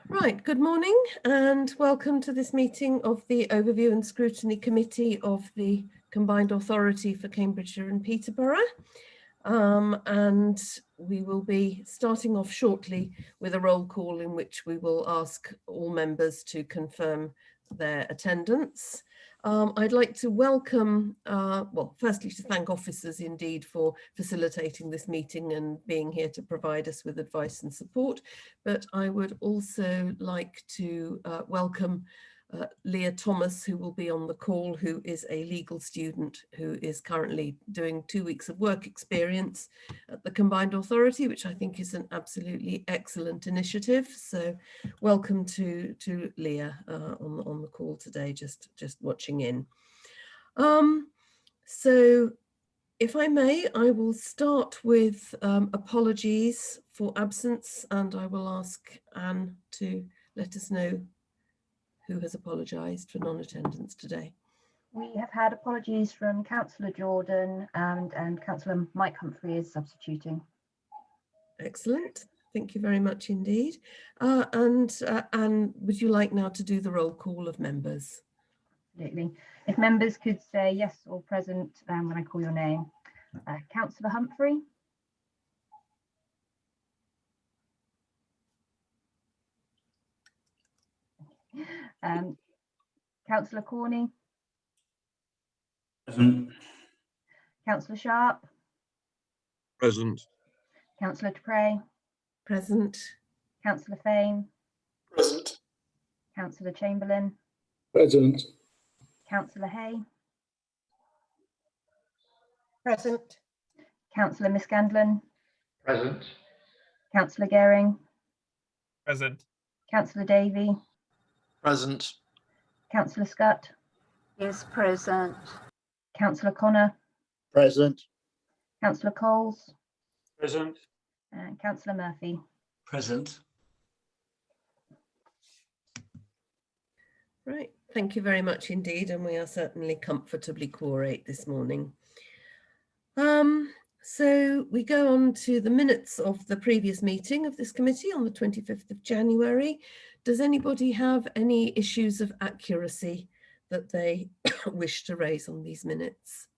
Right, good morning and welcome to this meeting of the Overview and Scrutiny Committee of the Combined Authority for Cambridgeshire and Peterborough. And we will be starting off shortly with a roll call in which we will ask all members to confirm their attendance. I'd like to welcome, well, firstly to thank officers indeed for facilitating this meeting and being here to provide us with advice and support, but I would also like to welcome Leah Thomas, who will be on the call, who is a legal student who is currently doing 2 weeks of work experience at the Combined Authority, which I think is an absolutely excellent initiative. So welcome to Leah on the call today, just watching in. So if I may, I will start with apologies for absence, and I will ask Anne to let us know who has apologised for non-attendance today. We have had apologies from Councillor Jordan and Councillor Mike Humphrey is substituting. Excellent. Thank you very much indeed. Anne, would you like now to do the roll call of members? Absolutely. If members could say yes or present when I call your name. Councillor Humphrey. Councillor Corney. Present. Councillor Sharp. Present. Councillor Dupre. Present. Councillor Fane. Present. Councillor Chamberlain. Present. Councillor Hay. Present. Councillor Miscandon. Present. Councillor Gehring. Present. Councillor Davey. Present. Councillor Scott. Yes, present. Councillor Connor. Present. Councillor Coles. Present. And Councillor Murphy. Present. Right, thank you very much indeed, and we are certainly comfortably quorate this morning. So we go on to the minutes of the previous meeting of this committee on the 25th of January. Does anybody have any issues of accuracy that they wish to raise on these minutes?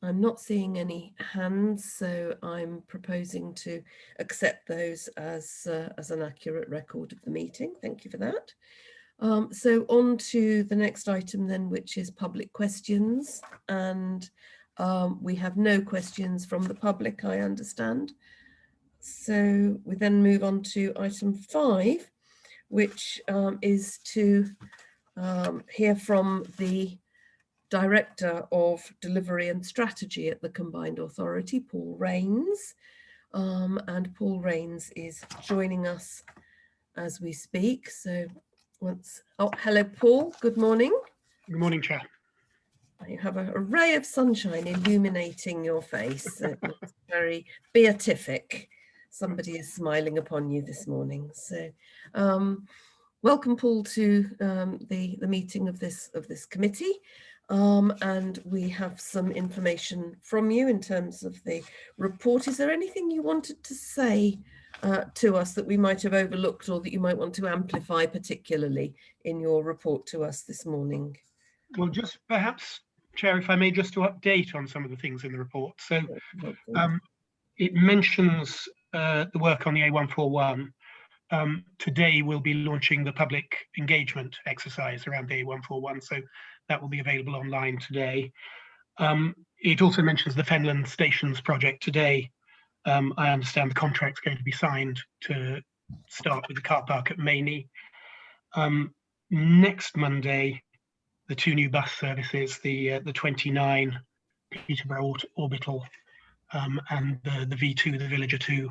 I'm not seeing any hands, so I'm proposing to accept those as an accurate record of the meeting. Thank you for that. So on to the next item then, which is public questions. And we have no questions from the public, I understand. So we then move on to item 5, which is to hear from the Director of Delivery and Strategy at the Combined Authority, Pau Raynes. And Pau Raynes is joining us as we speak. So hello, Paul, good morning. Good morning, Chair. You have a ray of sunshine illuminating your face. It looks very beatific. Somebody is smiling upon you this morning. So welcome, Paul, to the meeting of this committee. And we have some information from you in terms of the report. Is there anything you wanted to say to us that we might have overlooked or that you might want to amplify particularly in your report to us this morning? Well, just perhaps, Chair, if I may, just to update on some of the things in the report. So it mentions the work on the A141. Today we'll be launching the public engagement exercise around the A141, so that will be available online today. It also mentions the Fenland Stations project today. I understand the contract's going to be signed to start with the car park at Maney. Next Monday, the 2 new bus services, the 29 Peterborough Orbital and the V2, the Villager 2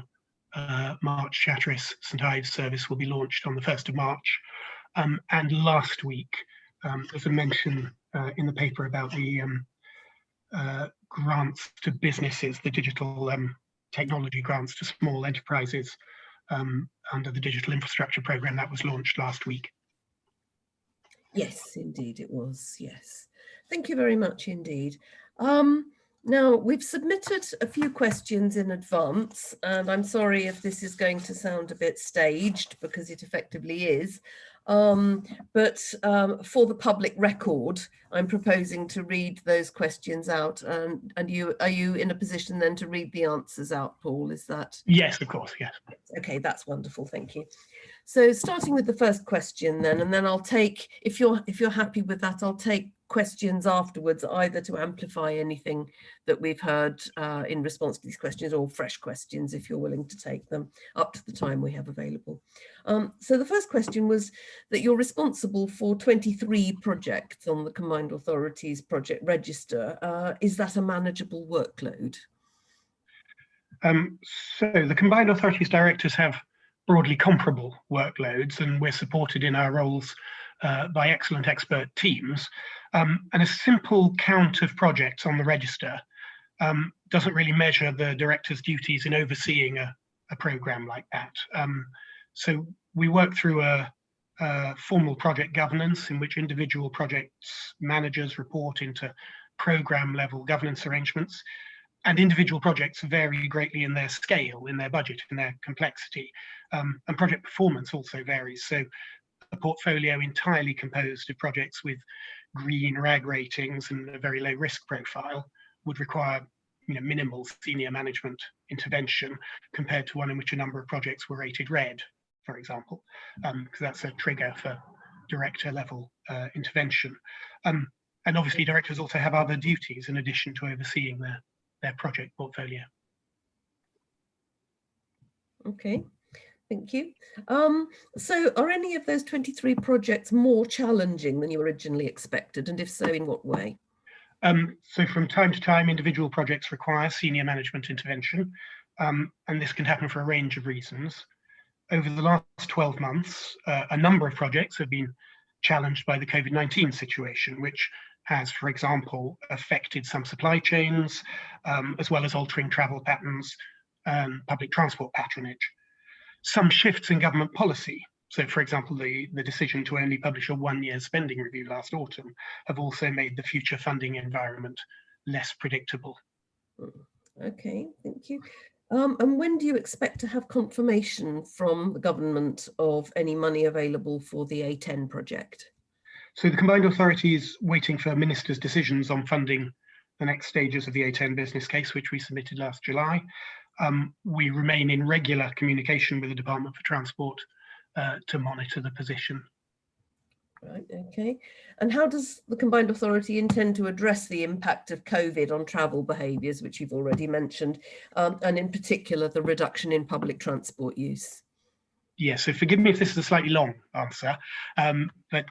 March Chatteris St Ives service will be launched on the 1st of March. And last week, there's a mention in the paper about the grants to businesses, the digital technology grants to small enterprises under the Digital Infrastructure Programme that was launched last week. Yes, indeed it was, yes. Thank you very much indeed. Now, we've submitted a few questions in advance, and I'm sorry if this is going to sound a bit staged, because it effectively is. But for the public record, I'm proposing to read those questions out. And are you in a position then to read the answers out, Paul? Is that? Yes, of course, yes. Okay, that's wonderful, thank you. So starting with the first question then, and then I'll take, if you're happy with that, I'll take questions afterwards, either to amplify anything that we've heard in response to these questions, or fresh questions if you're willing to take them up to the time we have available. So the first question was that you're responsible for 23 projects on the Combined Authorities project register. Is that a manageable workload? So the Combined Authorities directors have broadly comparable workloads, and we're supported in our roles by excellent expert teams. And a simple count of projects on the register doesn't really measure the director's duties in overseeing a programme like that. So we work through a formal project governance in which individual projects managers report into programme level governance arrangements. And individual projects vary greatly in their scale, in their budget, in their complexity, and project performance also varies. So a portfolio entirely composed of projects with green RAG ratings and a very low risk profile would require minimal senior management intervention compared to one in which a number of projects were rated red, for example, because that's a trigger for director level intervention. And obviously directors also have other duties in addition to overseeing their project portfolio. Okay, thank you. So are any of those 23 projects more challenging than you originally expected? And if so, in what way? So from time to time, individual projects require senior management intervention, and this can happen for a range of reasons. Over the last 12 months, a number of projects have been challenged by the COVID-19 situation, which has, for example, affected some supply chains, as well as altering travel patterns and public transport patronage. Some shifts in government policy, so for example, the decision to only publish a one-year spending review last autumn, have also made the future funding environment less predictable. Okay, thank you. And when do you expect to have confirmation from the government of any money available for the A10 project? So the Combined Authority is waiting for ministers' decisions on funding the next stages of the A10 business case, which we submitted last July. We remain in regular communication with the Department for Transport to monitor the position. Right, okay. And how does the Combined Authority intend to address the impact of COVID on travel behaviours, which you've already mentioned, and in particular, the reduction in public transport use? Yes, so forgive me if this is a slightly long answer, but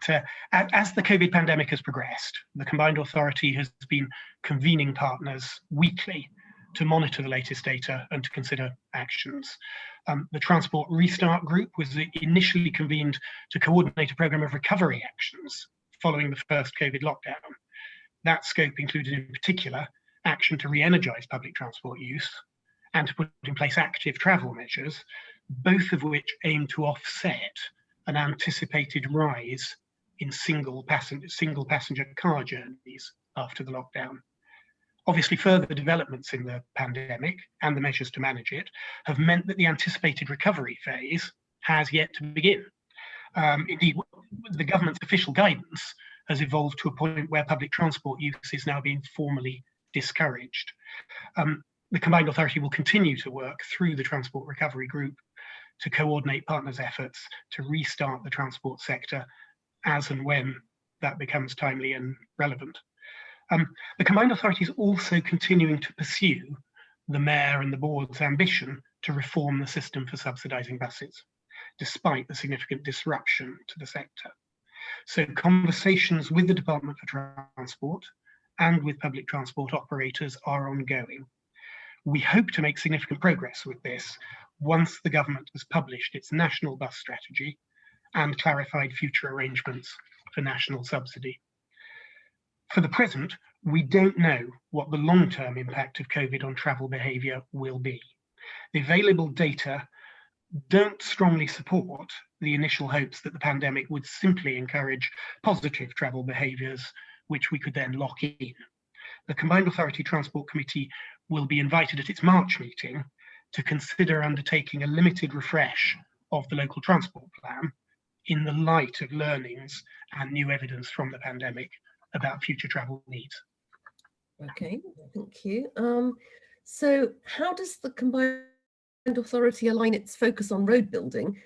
as the COVID pandemic has progressed, the Combined Authority has been convening partners weekly to monitor the latest data and to consider actions. The Transport Restart Group was initially convened to coordinate a programme of recovery actions following the first COVID lockdown. That scope included in particular action to re-energise public transport use and to put in place active travel measures, both of which aim to offset an anticipated rise in single passenger car journeys after the lockdown. Obviously, further developments in the pandemic and the measures to manage it have meant that the anticipated recovery phase has yet to begin. Indeed, the government's official guidance has evolved to a point where public transport use is now being formally discouraged. The Combined Authority will continue to work through the Transport Recovery Group to coordinate partners' efforts to restart the transport sector as and when that becomes timely and relevant. The Combined Authority is also continuing to pursue the Mayor and the Board's ambition to reform the system for subsidising buses, despite the significant disruption to the sector. So conversations with the Department for Transport and with public transport operators are ongoing. We hope to make significant progress with this once the government has published its national bus strategy and clarified future arrangements for national subsidy. For the present, we don't know what the long-term impact of COVID on travel behaviour will be. The available data don't strongly support the initial hopes that the pandemic would simply encourage positive travel behaviours, which we could then lock in. the Combined Authority Transport Committee will be invited at its March meeting to consider undertaking a limited refresh of the local transport plan in the light of learnings and new evidence from the pandemic about future travel needs. Okay, thank you. So how does the Combined Authority align its focus on road building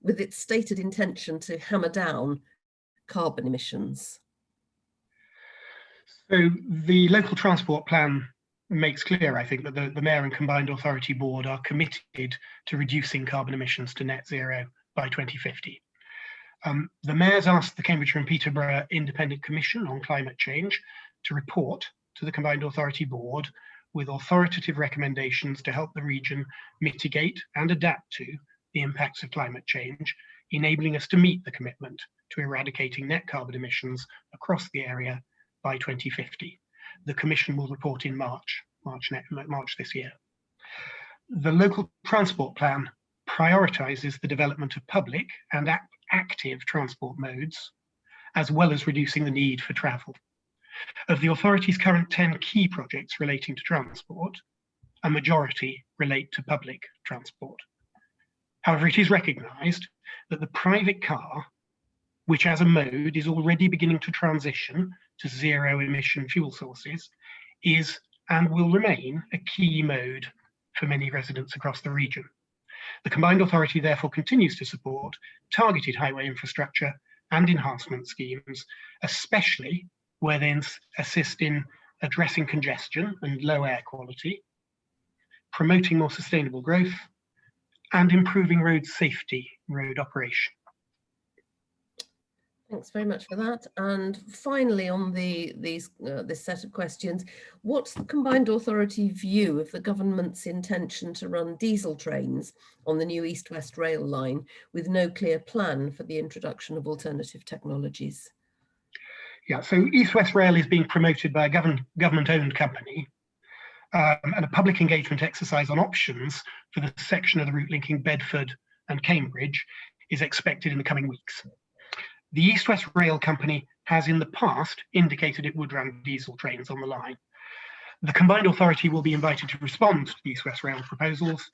with its stated intention to hammer down carbon emissions? So the local transport plan makes clear, I think, that the Mayor and Combined Authority Board are committed to reducing carbon emissions to net zero by 2050. The Mayor's asked the Cambridgeshire and Peterborough Independent Commission on Climate Change to report to the Combined Authority Board with authoritative recommendations to help the region mitigate and adapt to the impacts of climate change, enabling us to meet the commitment to eradicating net carbon emissions across the area by 2050. The Commission will report in March this year. The local transport plan prioritises the development of public and active transport modes, as well as reducing the need for travel. Of the authority's current 10 key projects relating to transport, a majority relate to public transport. However, it is recognised that the private car, which as a mode is already beginning to transition to zero emission fuel sources, is and will remain a key mode for many residents across the region. The Combined Authority therefore continues to support targeted highway infrastructure and enhancement schemes, especially where they assist in addressing congestion and low air quality, promoting more sustainable growth, and improving road safety, road operation. Thanks very much for that. And finally, on this set of questions, what's the Combined Authority view of the government's intention to run diesel trains on the new East-West rail line with no clear plan for the introduction of alternative technologies? Yeah, so East-West Rail is being promoted by a government-owned company, and a public engagement exercise on options for the section of the route linking Bedford and Cambridge is expected in the coming weeks. The East-West Rail Company has in the past indicated it would run diesel trains on the line. The Combined Authority will be invited to respond to the East-West Rail proposals.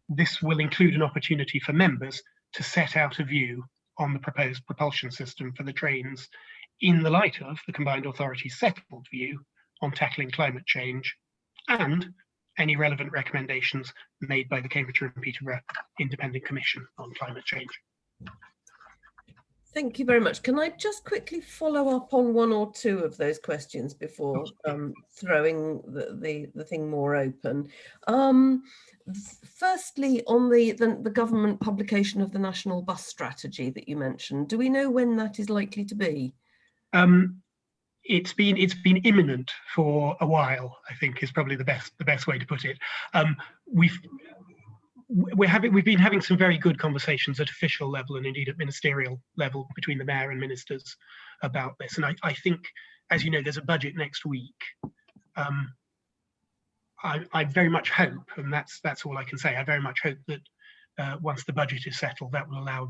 This will include an opportunity for members to set out a view on the proposed propulsion system for the trains in the light of the Combined Authority's settled view on tackling climate change and any relevant recommendations made by the Cambridgeshire and Peterborough Independent Commission on Climate Change. Thank you very much. Can I just quickly follow up on one or two of those questions before throwing the thing more open? Firstly, on the government publication of the National Bus Strategy that you mentioned, do we know when that is likely to be? It's been imminent for a while, I think, is probably the best way to put it. We've been having some very good conversations at official level and indeed at ministerial level between the mayor and ministers about this. And I think, as you know, there's a budget next week. I very much hope, and that's all I can say, I very much hope that once the budget is settled, that will allow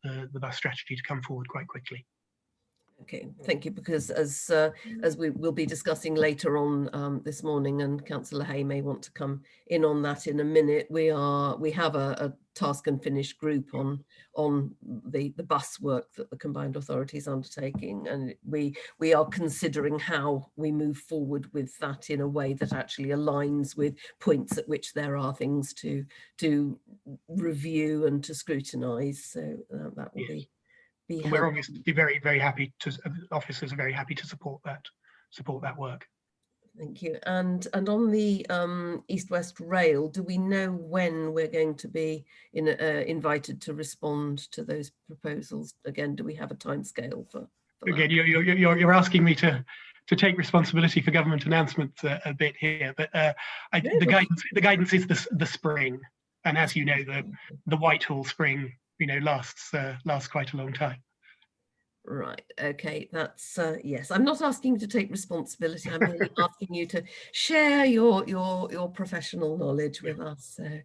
the bus strategy to come forward quite quickly. Okay, thank you, because as we will be discussing later on this morning, and Councillor Hay may want to come in on that in a minute, we have a task and finish group on the bus work that the Combined Authority is undertaking, and we are considering how we move forward with that in a way that actually aligns with points at which there are things to review and to scrutinise. So that will Yes. be And we're obviously very, very happy to, officers are very happy to support that work. Thank you. And on the East-West Rail, do we know when we're going to be invited to respond to those proposals? Again, do we have a timescale for Again, you're asking me to take responsibility for government announcements a bit here, but the guidance is the spring, and as you know, the Whitehall spring, lasts quite a long time. Right. Okay. That's yes. I'm not asking you to take responsibility. I'm really asking you to share your professional knowledge with us. So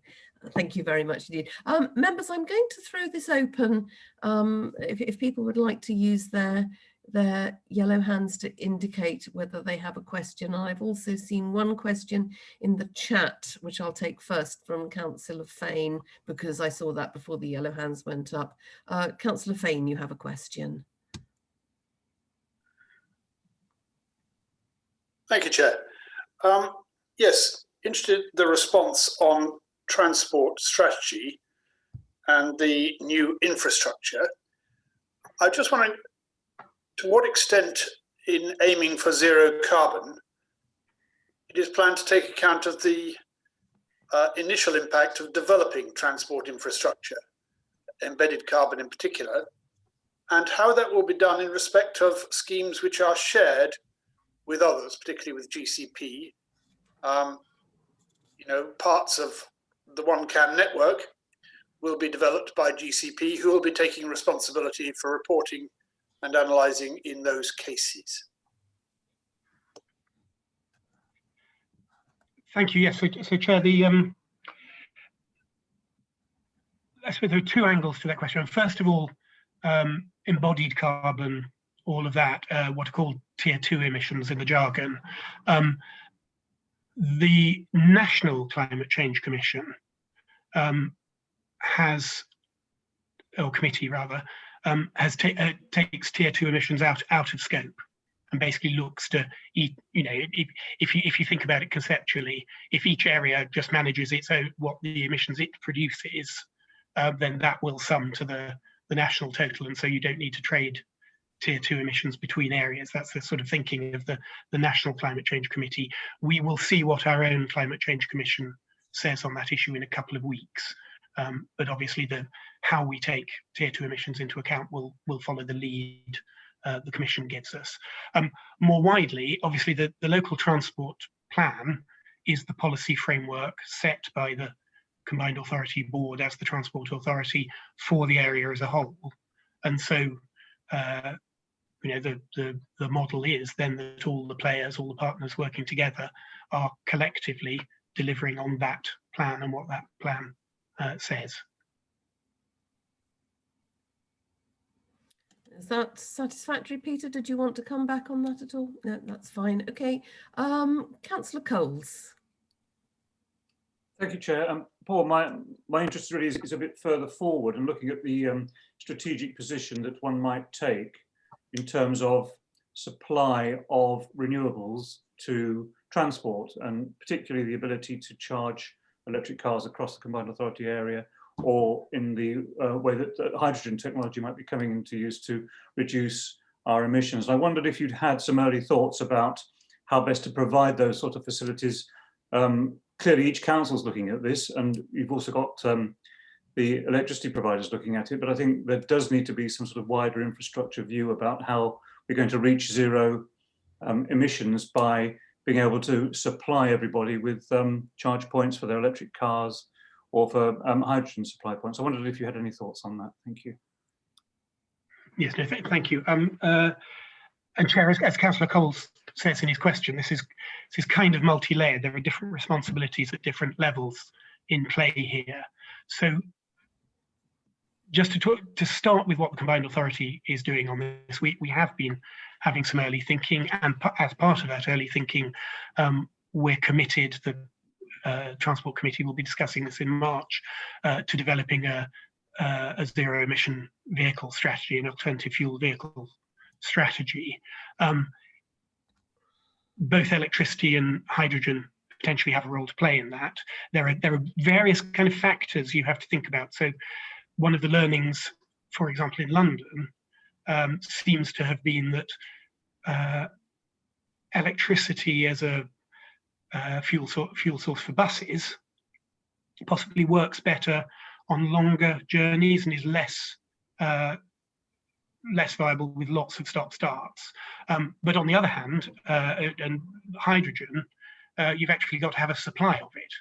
thank you very much indeed. Members, I'm going to throw this open. If people would like to use their their yellow hands to indicate whether they have a question. I've also seen one question in the chat, which I'll take first from Councillor Fane, because I saw that before the yellow hands went up. Councillor Fane, you have a question. Thank you, Chair. Yes, interested in the response on transport strategy and the new infrastructure. I just wondering, to what extent in aiming for zero carbon, it is planned to take account of the initial impact of developing transport infrastructure, embedded carbon in particular, and how that will be done in respect of schemes which are shared with others, particularly with GCP. You know, parts of the One CAN network will be developed by GCP, who will be taking responsibility for reporting and analysing in those cases. Thank you. Yes, so Chair, I suppose there are two angles to that question. First of all, embodied carbon, all of that, what are called tier 2 emissions in the jargon. The National Climate Change Commission takes tier 2 emissions out of scope, and basically looks to, you know, if you think about it conceptually, if each area just manages its own, what the emissions it produces, then that will sum to the national total, and so you don't need to trade tier 2 emissions between areas. That's the sort of thinking of the National Climate Change Committee. We will see what our own Climate Change Commission says on that issue in a couple of weeks. But obviously how we take tier 2 emissions into account will follow the lead the Commission gives us. More widely, obviously the local transport plan is the policy framework set by the Combined Authority Board as the Transport Authority for the area as a whole. And so you know, the model is then that all the players, all the partners working together are collectively delivering on that plan and what that plan says. Is that satisfactory, Peter? Did you want to come back on that at all? No, that's fine. Okay. Councillor Coles. Thank you, Chair. Paul, my interest really is a bit further forward and looking at the strategic position that one might take in terms of supply of renewables to transport, and particularly the ability to charge electric cars across the Combined Authority area, or in the way that hydrogen technology might be coming into use to reduce our emissions. I wondered if you'd had some early thoughts about how best to provide those sort of facilities. Clearly each council's looking at this, and you've also got the electricity providers looking at it, but I think there does need to be some sort of wider infrastructure view about how we're going to reach zero emissions by being able to supply everybody with charge points for their electric cars or for hydrogen supply points. I wondered if you had any thoughts on that. Thank you. Yes, no, thank you. And Chair, as Councillor Coles says in his question, this is kind of multi-layered. There are different responsibilities at different levels in play here. So just to start with what the Combined Authority is doing on this, we have been having some early thinking, and as part of that early thinking, we're committed, the Transport Committee will be discussing this in March, to developing a zero emission vehicle strategy, an alternative fuel vehicle strategy. Both electricity and hydrogen potentially have a role to play in that. There are various kind of factors you have to think about. So one of the learnings, for example, in London, seems to have been that electricity as a fuel source for buses possibly works better on longer journeys and is less viable with lots of stop-starts. But on the other hand, and hydrogen, you've actually got to have a supply of it.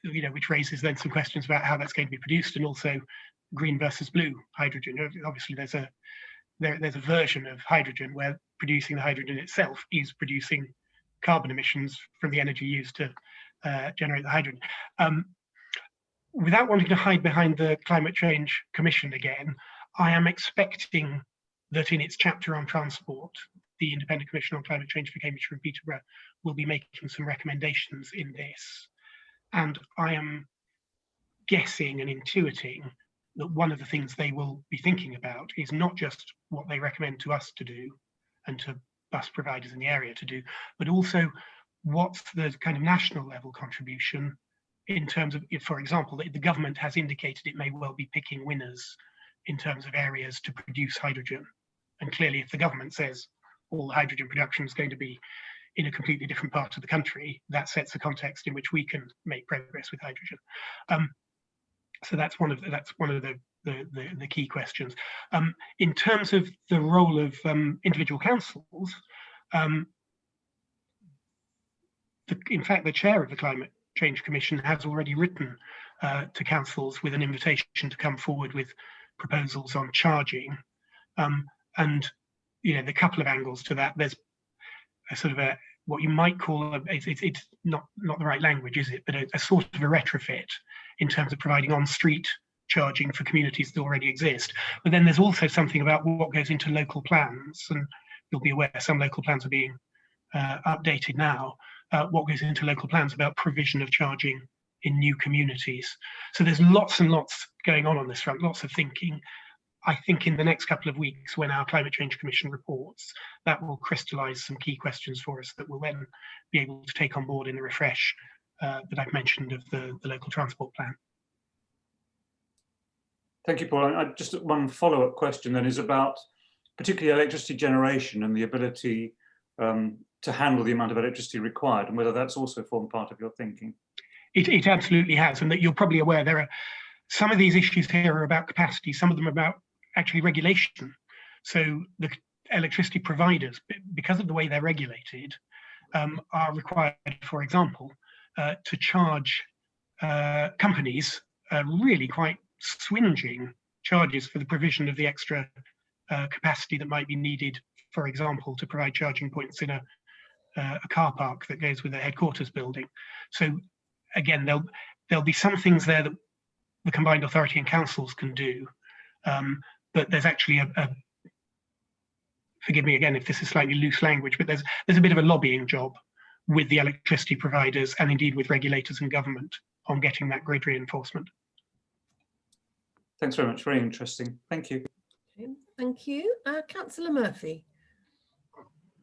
You know, which raises then some questions about how that's going to be produced, and also green versus blue hydrogen. Obviously, there's a version of hydrogen where producing the hydrogen itself is producing carbon emissions from the energy used to generate the hydrogen. Without wanting to hide behind the Climate Change Commission again, I am expecting that in its chapter on transport, the Independent Commission on Climate Change for Cambridgeshire and Peterborough will be making some recommendations in this. And I am guessing and intuiting that one of the things they will be thinking about is not just what they recommend to us to do and to bus providers in the area to do, but also what's the kind of national level contribution in terms of, if, for example, the government has indicated it may well be picking winners in terms of areas to produce hydrogen. And clearly, if the government says all the hydrogen production is going to be in a completely different part of the country, that sets a context in which we can make progress with hydrogen. So that's one of the key questions. In terms of the role of individual councils, in fact, the chair of the Climate Change Commission has already written to councils with an invitation to come forward with proposals on charging. And the couple of angles to that. There's a sort of what you might call it's not the right language, is it? But a sort of a retrofit in terms of providing on-street charging for communities that already exist. But then there's also something about what goes into local plans, and you'll be aware some local plans are being updated now. What goes into local plans about provision of charging in new communities. So there's lots and lots going on this front, lots of thinking. I think in the next couple of weeks, when our Climate Change Commission reports, that will crystallise some key questions for us that we'll then be able to take on board in the refresh that I've mentioned of the local transport plan. Thank you, Paul. Just one follow-up question then is about particularly electricity generation and the ability to handle the amount of electricity required, and whether that's also formed part of your thinking. It absolutely has, and that you're probably aware there are some of these issues here are about capacity, some of them are about actually regulation. So the electricity providers, because of the way they're regulated, are required, for example, to charge companies really quite swinging charges for the provision of the extra capacity that might be needed, for example, to provide charging points in a car park that goes with a headquarters building. So again, there'll be some things there that the combined authority and councils can do, but there's actually forgive me again if this is slightly loose language, but there's a bit of a lobbying job with the electricity providers and indeed with regulators and government on getting that grid reinforcement. Thanks very much, very interesting. Thank you. Okay, thank you. Councillor Murphy.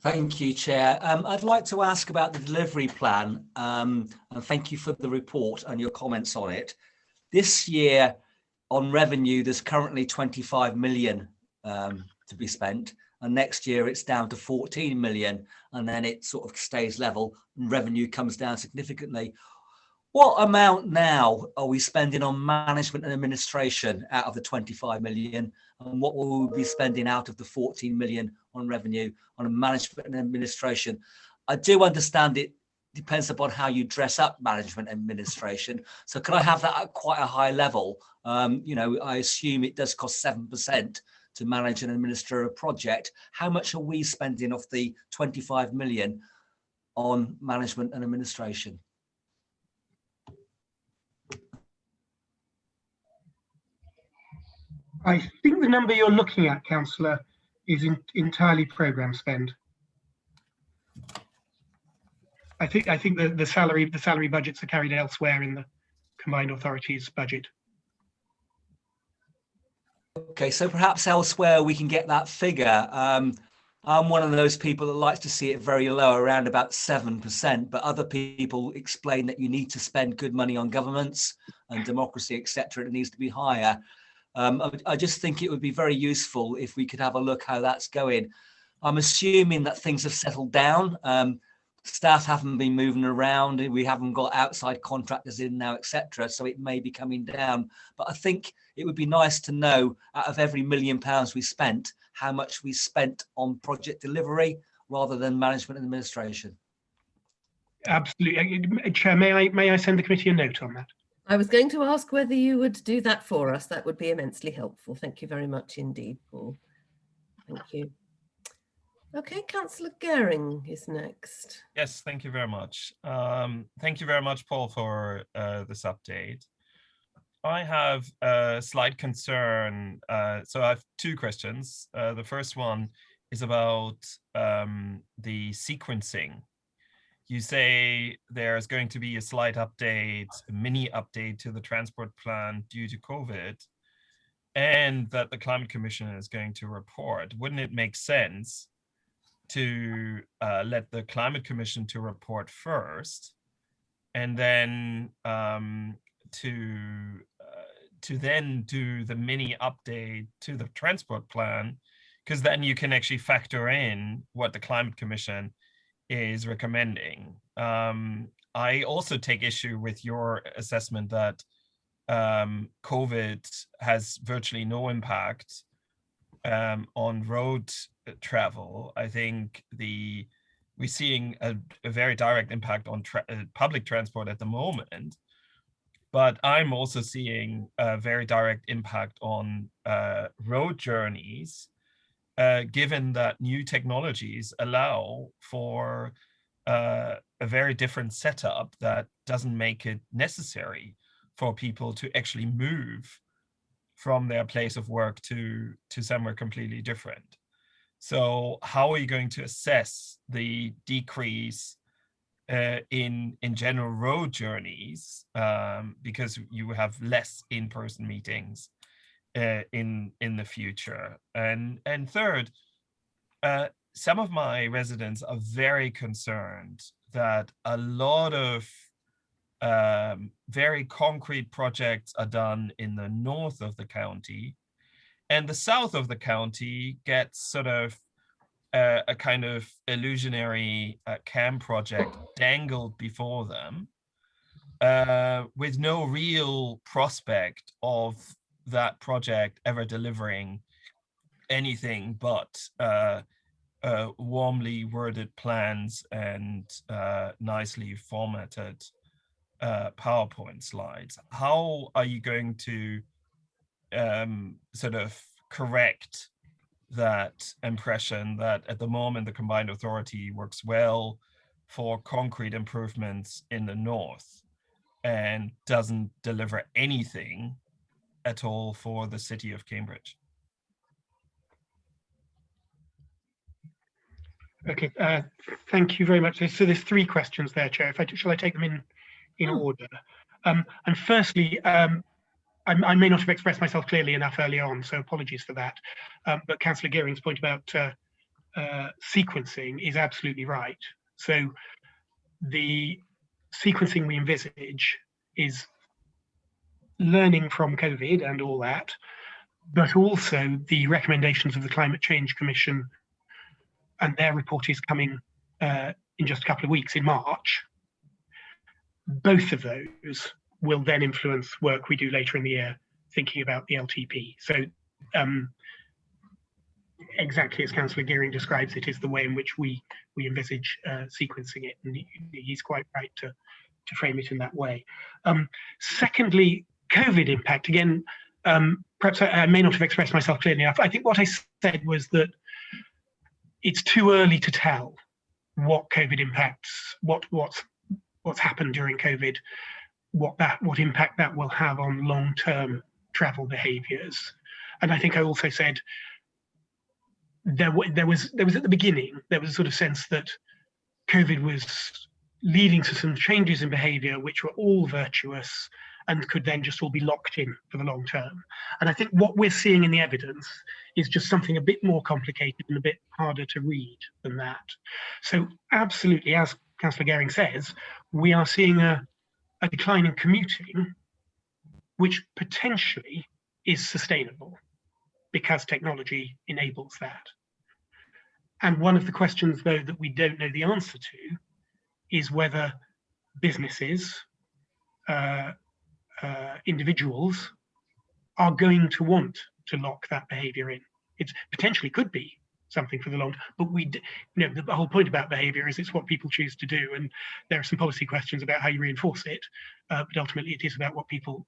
Thank you, Chair. I'd like to ask about the delivery plan, and thank you for the report and your comments on it. This year on revenue, there's currently 25 million to be spent, and next year it's down to 14 million, and then it sort of stays level and revenue comes down significantly. What amount now are we spending on management and administration out of the 25 million? And what will we be spending out of the 14 million on revenue on management and administration? I do understand it depends upon how you dress up management and administration. So could I have that at quite a high level? I assume it does cost 7% to manage and administer a project. How much are we spending of the 25 million on management and administration? I think the number you're looking at, Councillor, is entirely programme spend. I think the salary budgets are carried elsewhere in the combined authorities budget. Okay, so perhaps elsewhere we can get that figure. I'm one of those people that likes to see it very low, around about 7%, but other people explain that you need to spend good money on governments and democracy, etc. It needs to be higher. I just think it would be very useful if we could have a look how that's going. I'm assuming that things have settled down. Staff haven't been moving around. We haven't got outside contractors in now, etc. So it may be coming down. But I think it would be nice to know, out of every £1 million we spent, how much we spent on project delivery rather than management and administration. Absolutely. Chair, may I send the committee a note on that? I was going to ask whether you would do that for us. That would be immensely helpful. Thank you very much indeed, Paul. Thank you. Okay, Councillor Gehring is next. Yes, thank you very much. Thank you very much, Paul, for this update. I have a slight concern. So I have two questions. The first one is about the sequencing. You say there's going to be a slight update, a mini update to the transport plan due to COVID, and that the Climate Commission is going to report. Wouldn't it make sense to let the Climate Commission to report first, and then to then do the mini update to the transport plan, because then you can actually factor in what the Climate Commission is recommending. I also take issue with your assessment that COVID has virtually no impact on road travel. I think we're seeing a very direct impact on public transport at the moment, but I'm also seeing a very direct impact on road journeys, given that new technologies allow for a very different setup that doesn't make it necessary for people to actually move from their place of work to somewhere completely different. So how are you going to assess the decrease in general road journeys, because you have less in-person meetings in the future? And third, some of my residents are very concerned that a lot of very concrete projects are done in the north of the county, and the south of the county gets sort of a kind of illusionary CAM project dangled before them, with no real prospect of that project ever delivering anything but warmly worded plans and nicely formatted PowerPoint slides. How are you going to sort of correct that impression that at the moment the combined authority works well for concrete improvements in the north and doesn't deliver anything at all for the city of Cambridge? Okay, thank you very much. So there's three questions there, Chair. Shall I take them in order? And firstly, I may not have expressed myself clearly enough earlier on, so apologies for that. But Councillor Gehring's point about sequencing is absolutely right. So the sequencing we envisage is learning from COVID and all that, but also the recommendations of the Climate Change Commission, and their report is coming in just a couple of weeks in March. Both of those will then influence work we do later in the year, thinking about the LTP. So exactly as Councillor Gehring describes it is the way in which we envisage sequencing it, and he's quite right to frame it in that way. Secondly, COVID impact. Again, perhaps I may not have expressed myself clearly enough. I think what I said was that it's too early to tell what COVID impacts, what's happened during COVID, what impact that will have on long-term travel behaviours. And I think I also said there was at the beginning, there was a sort of sense that COVID was leading to some changes in behaviour which were all virtuous and could then just all be locked in for the long term. And I think what we're seeing in the evidence is just something a bit more complicated and a bit harder to read than that. So absolutely, as Councillor Gehring says, we are seeing a decline in commuting, which potentially is sustainable because technology enables that. And one of the questions, though, that we don't know the answer to is whether businesses, individuals are going to want to lock that behavior in. It potentially could be something for the long, but the whole point about behavior is it's what people choose to do, and there are some policy questions about how you reinforce it, but ultimately it is about what people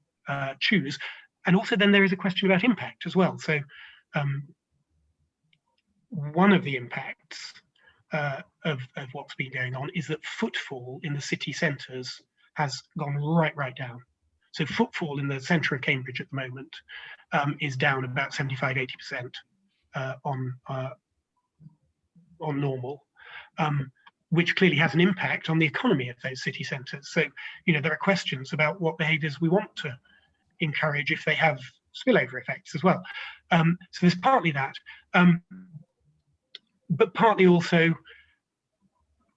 choose. And also then there is a question about impact as well. So one of the impacts of what's been going on is that footfall in the city centres has gone right down. So footfall in the centre of Cambridge at the moment is down about 75–80% on normal, which clearly has an impact on the economy of those city centres. So, you know, there are questions about what behaviours we want to encourage if they have spillover effects as well. So there's partly that, but partly also,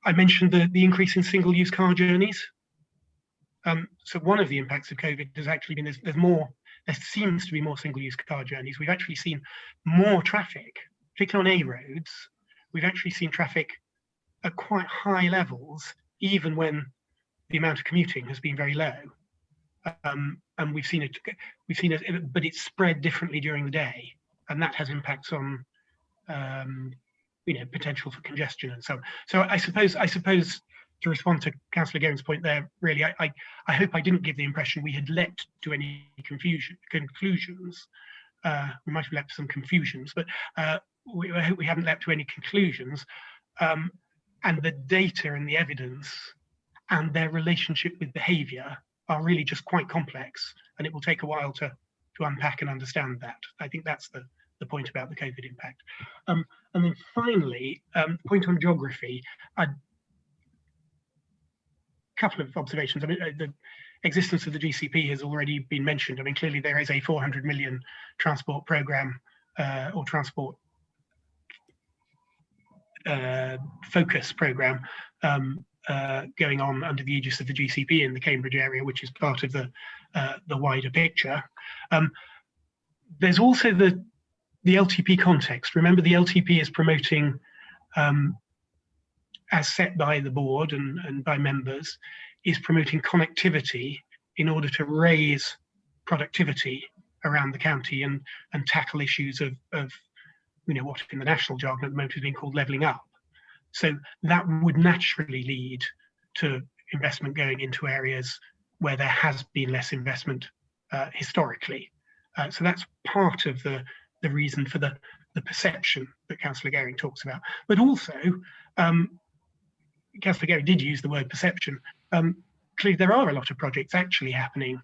I mentioned the increase in single-use car journeys. So one of the impacts of COVID has actually been there seems to be more single-use car journeys. We've actually seen more traffic, particularly on A roads. We've actually seen traffic at quite high levels, even when the amount of commuting has been very low. And we've seen it, but it's spread differently during the day, and that has impacts on, you know, potential for congestion and so on. So I suppose to respond to Councillor Gehring's point there, really, I hope I didn't give the impression we had leapt to any conclusions. We might have leapt to some confusions, but I hope we haven't leapt to any conclusions. And the data and the evidence and their relationship with behaviour are really just quite complex, and it will take a while to unpack and understand that. I think that's the point about the COVID impact. And then finally, point on geography, a couple of observations. I mean, the existence of the GCP has already been mentioned. I mean, clearly there is a 400 million transport programme or transport focus programme going on under the aegis of the GCP in the Cambridge area, which is part of the wider picture. There's also the LTP context. Remember, the LTP is promoting, as set by the board and by members, is promoting connectivity in order to raise productivity around the county and tackle issues of you know, what in the national jargon at the moment is being called levelling up. So that would naturally lead to investment going into areas where there has been less investment historically. So that's part of the reason for the perception that Councillor Gehring talks about. But also, Councillor Gehring did use the word perception. Clearly, there are a lot of projects actually happening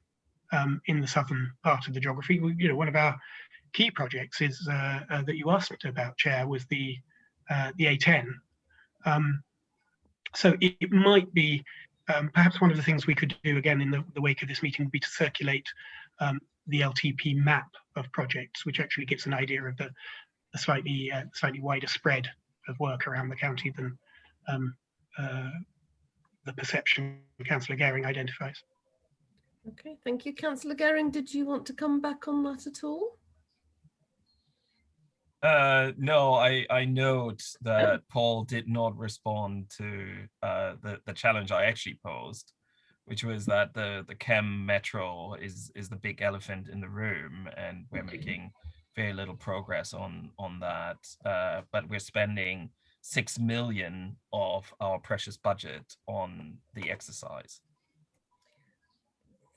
in the southern part of the geography. You know, one of our key projects is that you asked about, Chair, was the A10. So it might be perhaps one of the things we could do again in the wake of this meeting would be to circulate the LTP map of projects, which actually gives an idea of the slightly wider spread of work around the county than the perception Councillor Gehring identifies. Okay, thank you. Councillor Gehring, did you want to come back on that at all? No, I note that Paul did not respond to the challenge I actually posed, which was that the Chem Metro is the big elephant in the room, and we're making very little progress on that. But we're spending 6 million of our precious budget on the exercise.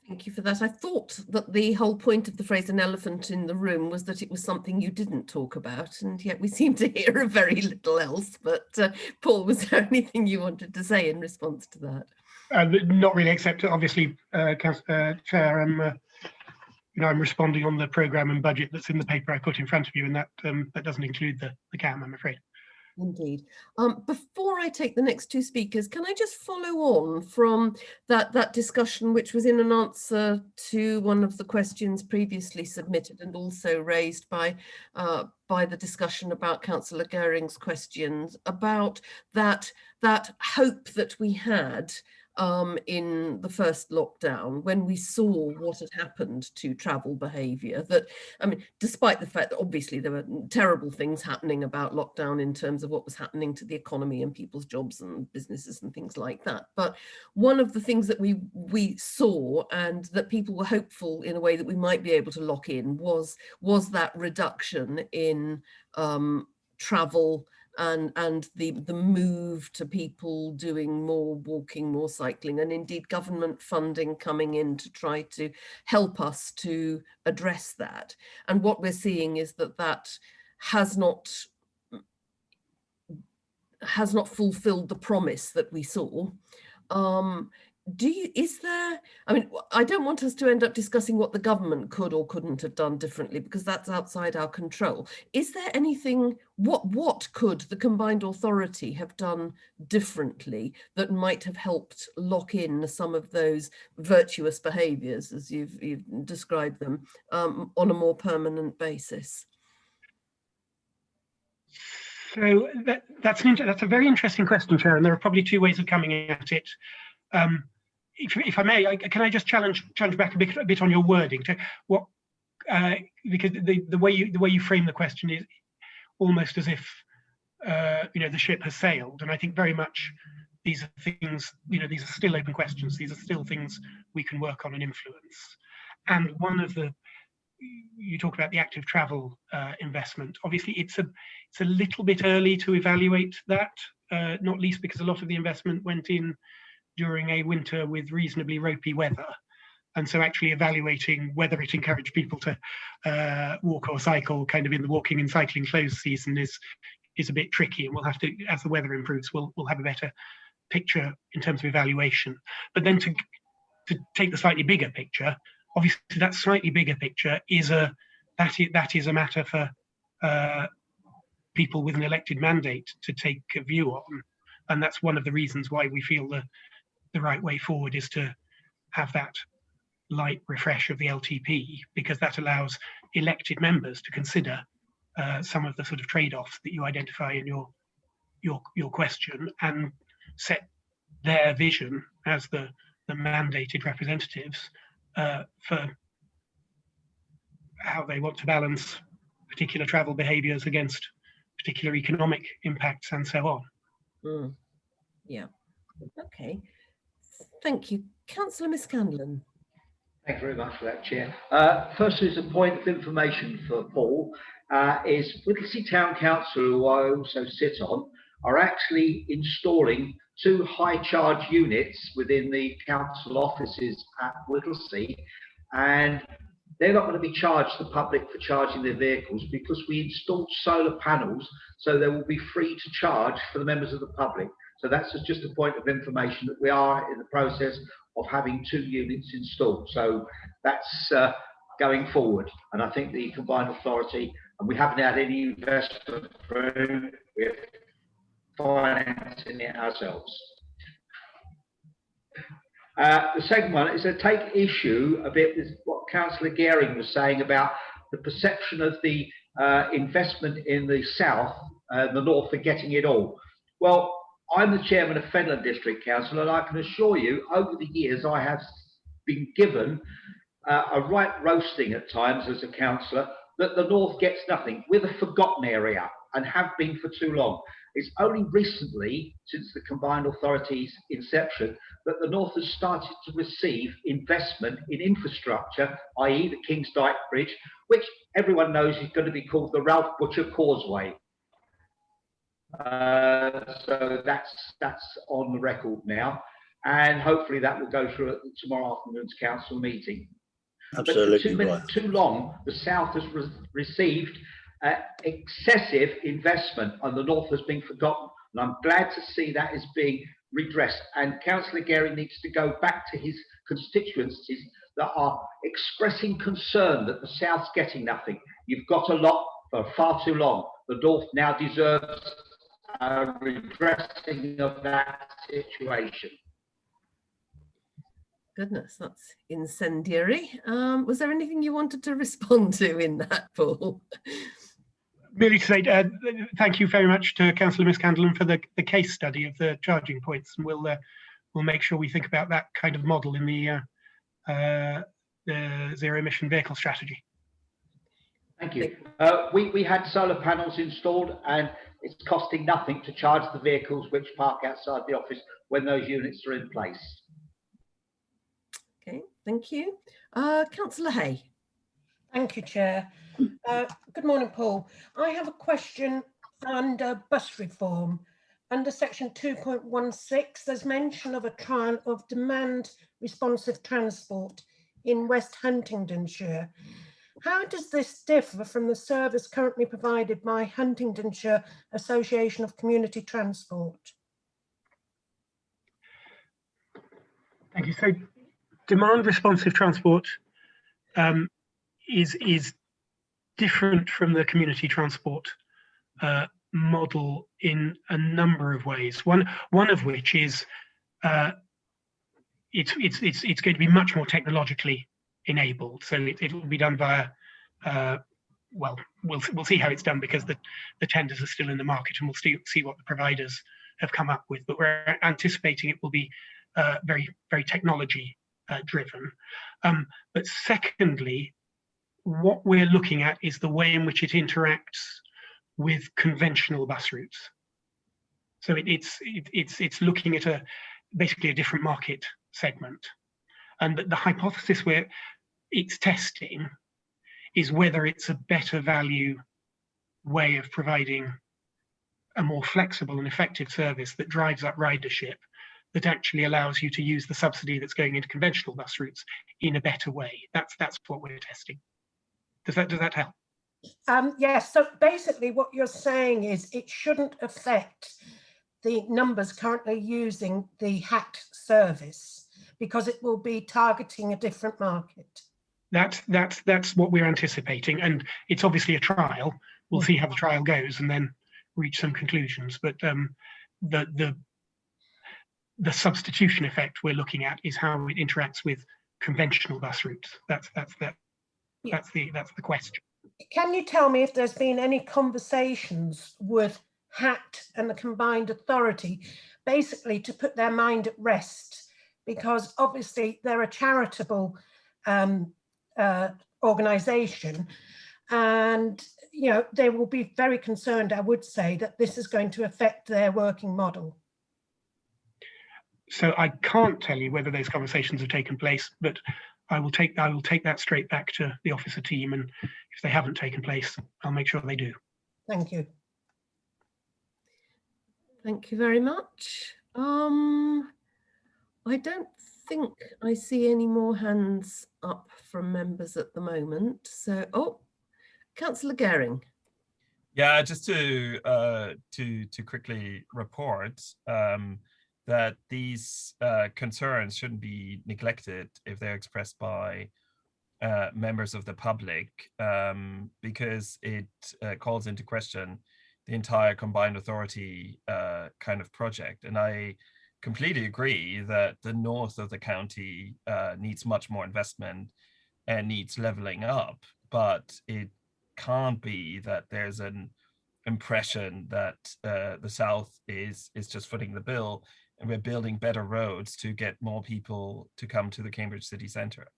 Thank you for that. I thought that the whole point of the phrase "an elephant in the room" was that it was something you didn't talk about, and yet we seem to hear of very little else. But Paul, was there anything you wanted to say in response to that? Not really, except obviously, Chair, I'm responding on the programme and budget that's in the paper I put in front of you, and that doesn't include the CAM, I'm afraid. Indeed. Before I take the next two speakers, can I just follow on from that discussion, which was in an answer to one of the questions previously submitted and also raised by the discussion about Councillor Gehring's questions about that hope that we had in the first lockdown, when we saw what had happened to travel behaviour. That, I mean, despite the fact that obviously there were terrible things happening about lockdown in terms of what was happening to the economy and people's jobs and businesses and things like that. But one of the things that we saw, and that people were hopeful in a way that we might be able to lock in, was that reduction in travel and the move to people doing more walking, more cycling, and indeed government funding coming in to try to help us to address that. And what we're seeing is that has not fulfilled the promise that we saw. is there, I mean, I don't want us to end up discussing what the government could or couldn't have done differently, because that's outside our control. Is there anything, what could the combined authority have done differently that might have helped lock in some of those virtuous behaviours, as you've described them, on a more permanent basis? So that's a very interesting question, Chair, and there are probably two ways of coming at it. If I may, can I just challenge back a bit on your wording? What, because the way you frame the question is almost as if the ship has sailed, and I think very much these are things, these are still open questions. These are still things we can work on and influence. And one of the, you talk about the active travel investment. Obviously, it's a little bit early to evaluate that, not least because a lot of the investment went in during a winter with reasonably ropey weather. And so actually evaluating whether it encouraged people to walk or cycle kind of in the walking and cycling closed season is a bit tricky. And we'll have to, as the weather improves, we'll have a better picture in terms of evaluation. But then to take the slightly bigger picture, obviously that slightly bigger picture is that is a matter for people with an elected mandate to take a view on. And that's one of the reasons why we feel the right way forward is to have that light refresh of the LTP, because that allows elected members to consider some of the sort of trade-offs that you identify in your question, and set their vision as the mandated representatives for how they want to balance particular travel behaviours against particular economic impacts and so on. Yeah. Okay. Thank you. Councillor Miscandon. Thank you very much for that, Chair. First, as a point of information for Paul, is Whittlesey Town Council, who I also sit on, are actually installing 2 high charge units within the council offices at Whittlesey, and they're not going to be charged the public for charging their vehicles because we installed solar panels, so they will be free to charge for the members of the public. So that's just a point of information that we are in the process of having 2 units installed. So that's going forward. And I think the combined authority, and we haven't had any investment through, we're financing it ourselves. The second one is to take issue a bit with what Councillor Gehring was saying about the perception of the investment in the south, the north, for getting it all. Well, I'm the chairman of Fenland District Council, and I can assure you, over the years, I have been given a right roasting at times as a councillor that the north gets nothing. We're the forgotten area and have been for too long. It's only recently, since the combined authority's inception, that the north has started to receive investment in infrastructure, i.e. the King's Dyke Bridge, which everyone knows is going to be called the Ralph Butcher Causeway. So that's on the record now, and hopefully that will go through at tomorrow afternoon's council meeting. Absolutely. But too long, the south has received excessive investment, and the north has been forgotten. And I'm glad to see that is being redressed. And Councillor Gehring needs to go back to his constituencies that are expressing concern that the south's getting nothing. You've got a lot for far too long. The north now deserves a redressing of that situation. Goodness, that's incendiary. Was there anything you wanted to respond to in that, Paul? Merely to say thank you very much to Councillor Miscandon for the case study of the charging points, and we'll make sure we think about that kind of model in the zero emission vehicle strategy. Thank you. We had solar panels installed, and it's costing nothing to charge the vehicles which park outside the office when those units are in place. Okay, thank you. Councillor Hay. Thank you, Chair. Good morning, Paul. I have a question under bus reform. Under section 2.16, there's mention of a trial of demand responsive transport in West Huntingdonshire. How does this differ from the service currently provided by Huntingdonshire Association of Community Transport? Thank you. So demand responsive transport is different from the community transport model in a number of ways. One of which is it's going to be much more technologically enabled. So it will be done via well, we'll see how it's done, because the tenders are still in the market, and we'll see what the providers have come up with. But we're anticipating it will be very, very technology driven. But secondly, what we're looking at is the way in which it interacts with conventional bus routes. So it's looking at basically a different market segment, and the hypothesis where it's testing is whether it's a better value way of providing a more flexible and effective service that drives up ridership, that actually allows you to use the subsidy that's going into conventional bus routes in a better way. That's what we're testing. Does that help? Yes, so basically what you're saying is it shouldn't affect the numbers currently using the HAT service, because it will be targeting a different market. That's what we're anticipating, and it's obviously a trial. We'll see how the trial goes and then reach some conclusions. But the substitution effect we're looking at is how it interacts with conventional bus routes. That's the question. Can you tell me if there's been any conversations with HAT and the combined authority, basically to put their mind at rest, because obviously they're a charitable organisation, and they will be very concerned, I would say, that this is going to affect their working model. So I can't tell you whether those conversations have taken place, but I will take that straight back to the officer team, and if they haven't taken place, I'll make sure they do. Thank you. Thank you very much. I don't think I see any more hands up from members at the moment. So, Councillor Gehring. Yeah, just to quickly report that these concerns shouldn't be neglected if they're expressed by members of the public, because it calls into question the entire combined authority kind of project. And I completely agree that the north of the county needs much more investment and needs leveling up, but it can't be that there's an impression that the south is just footing the bill and we're building better roads to get more people to come to the Cambridge city centre.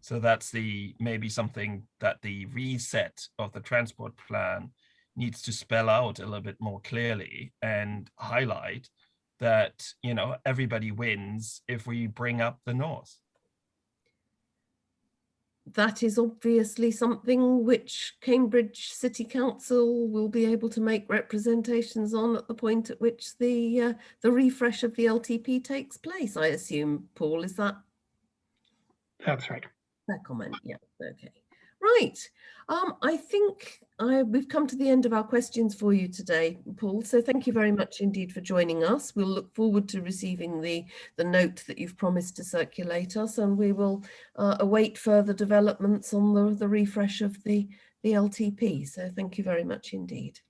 So that's maybe something that the reset of the transport plan needs to spell out a little bit more clearly and highlight that, everybody wins if we bring up the north. That is obviously something which Cambridge City Council will be able to make representations on at the point at which the refresh of the LTP takes place, I assume. Paul, is that? That's right. That comment, yeah, okay. Right, I think we've come to the end of our questions for you today, Paul, so thank you very much indeed for joining us. We'll look forward to receiving the note that you've promised to circulate us, and we will await further developments on the refresh of the LTP, so thank you very much indeed.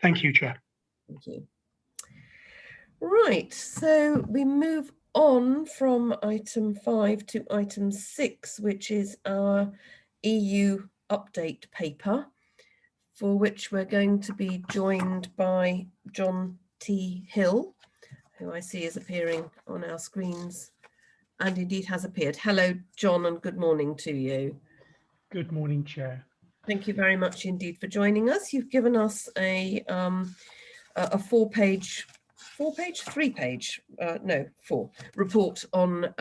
Thank you, Chair. Thank you. Right, so we move on from item 5 to item 6, which is our EU update paper, for which we're going to be joined by John T. Hill, who I see is appearing on our screens and indeed has appeared. Hello, John, and good morning to you. Good morning, Chair. Thank you very much indeed for joining us. You've given us a four page report on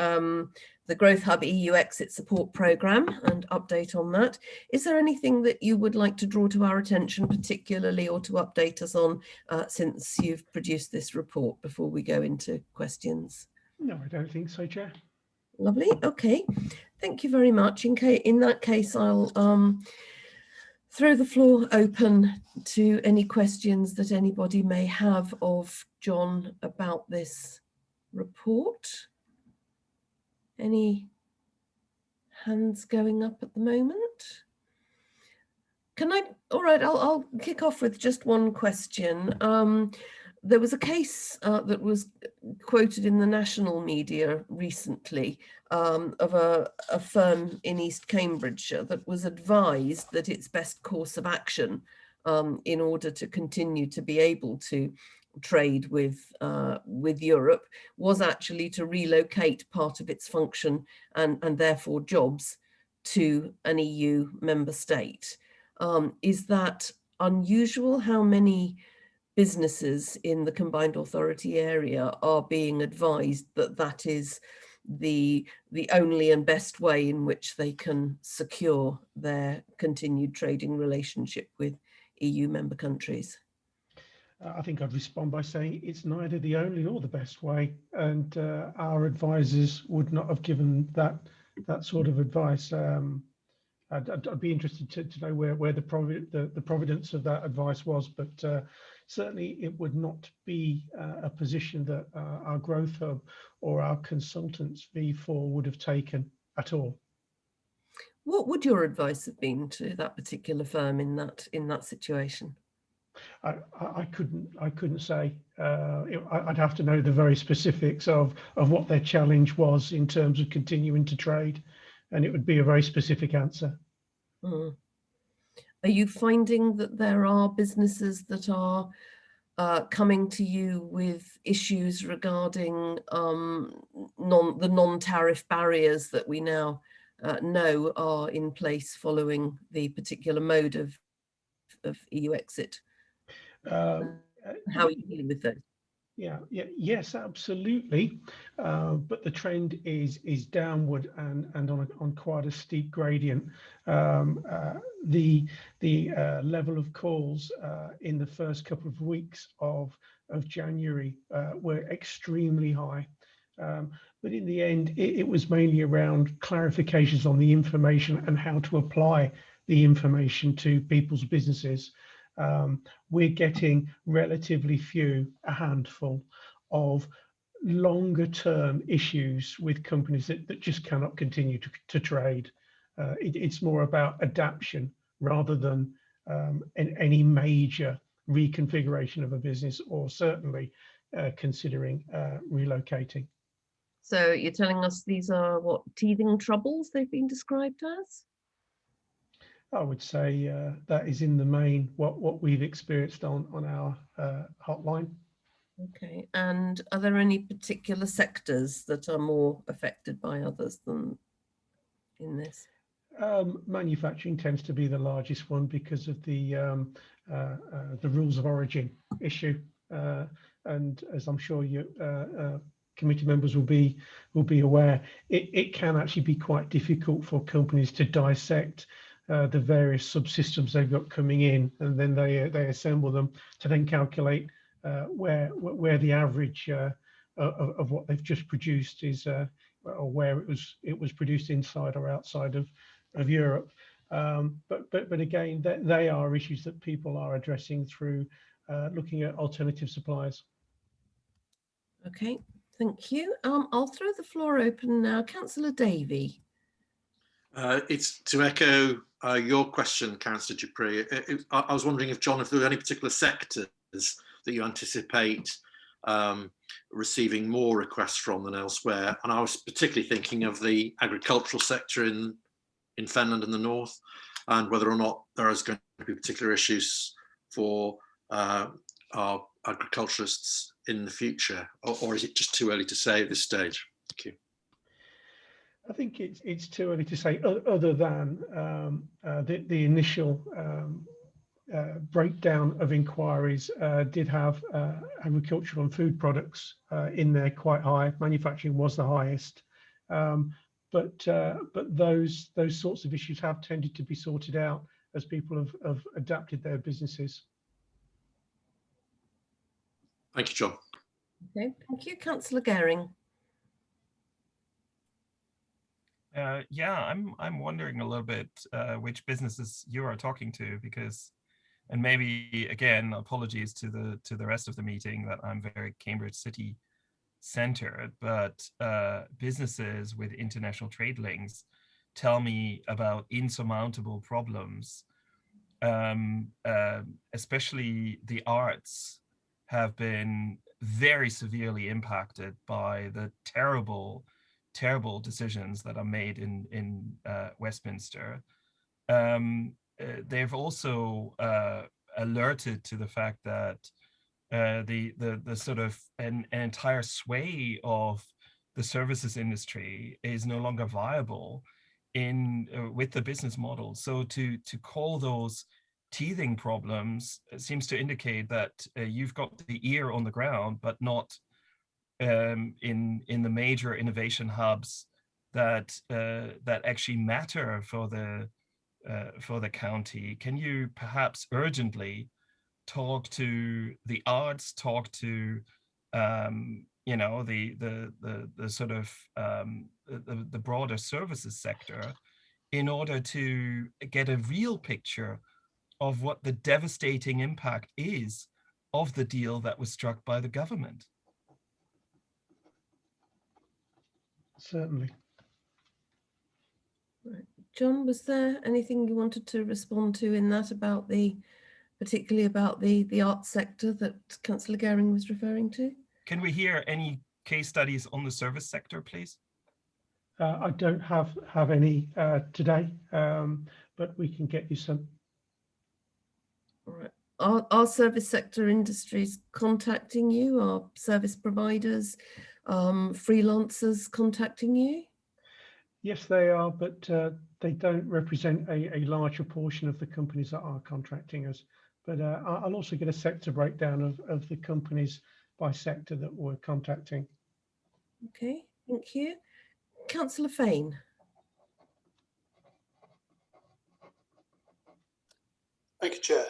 the Growth Hub EU Exit Support Programme and update on that. Is there anything that you would like to draw to our attention particularly, or to update us on since you've produced this report before we go into questions? No, I don't think so, Chair. Lovely, okay. Thank you very much. In that case, I'll throw the floor open to any questions that anybody may have of John about this report. Any hands going up at the moment? All right, I'll kick off with just one question. There was a case that was quoted in the national media recently of a firm in East Cambridgeshire that was advised that its best course of action in order to continue to be able to trade with Europe was actually to relocate part of its function and therefore jobs to an EU member state. Is that unusual? How many businesses in the combined authority area are being advised that that is the only and best way in which they can secure their continued trading relationship with EU member countries? I think I'd respond by saying it's neither the only or the best way, and our advisors would not have given that sort of advice. I'd be interested to know where the providence of that advice was, but certainly it would not be a position that our growth hub or our consultants V4 would have taken at all. What would your advice have been to that particular firm in that situation? I couldn't say. I'd have to know the very specifics of what their challenge was in terms of continuing to trade, and it would be a very specific answer. Mm. Are you finding that there are businesses that are coming to you with issues regarding the non-tariff barriers that we now know are in place following the particular mode of EU exit? How are you dealing with those? Yes, absolutely. But the trend is downward and on quite a steep gradient. The level of calls in the first couple of weeks of January were extremely high. But in the end, it was mainly around clarifications on the information and how to apply the information to people's businesses. We're getting relatively few, a handful of longer term issues with companies that just cannot continue to trade. It's more about adaptation rather than any major reconfiguration of a business, or certainly considering relocating. So you're telling us these are what teething troubles they've been described as? I would say that is in the main what we've experienced on our hotline. Okay, and are there any particular sectors that are more affected by others than in this? Manufacturing tends to be the largest one because of the rules of origin issue, and as I'm sure you committee members will be aware, it can actually be quite difficult for companies to dissect the various subsystems they've got coming in, and then they assemble them to then calculate where the average of what they've just produced is, or where it was produced inside or outside of Europe. But again, they are issues that people are addressing through looking at alternative suppliers. Okay, thank you. I'll throw the floor open now. Councillor Davey. It's to echo your question, Councillor Dupre. I was wondering if, John, if there were any particular sectors that you anticipate receiving more requests from than elsewhere. And I was particularly thinking of the agricultural sector in Finland and the north, and whether or not there is going to be particular issues for our agriculturists in the future, or is it just too early to say at this stage? Thank you. I think it's too early to say, other than the initial breakdown of inquiries did have agricultural and food products in there quite high. Manufacturing was the highest, but those sorts of issues have tended to be sorted out as people have adapted their businesses. Thank you, John. Okay, thank you, Councillor Gehring. Yeah, I'm wondering a little bit which businesses you are talking to, because, and maybe again, apologies to the rest of the meeting that I'm very Cambridge City centered, but businesses with international trade links tell me about insurmountable problems. Especially the arts have been very severely impacted by the terrible decisions that are made in Westminster. They've also alerted to the fact that the sort of an entire sway of the services industry is no longer viable with the business model. So to call those teething problems seems to indicate that you've got the ear on the ground, but not in the major innovation hubs that actually matter for the county. Can you perhaps urgently talk to the arts, talk to you know, the sort of the broader services sector, in order to get a real picture of what the devastating impact is of the deal that was struck by the government? Certainly. Right. John, was there anything you wanted to respond to in that about particularly about the arts sector that Councillor Gehring was referring to? Can we hear any case studies on the service sector, please? I don't have any today, but we can get you some. All right. Are service sector industries contacting you? Are service providers, freelancers contacting you? Yes, they are, but they don't represent a larger portion of the companies that are contracting us. But I'll also get a sector breakdown of the companies by sector that we're contacting. Okay, thank you. Councillor Fane. Thank you, Chair.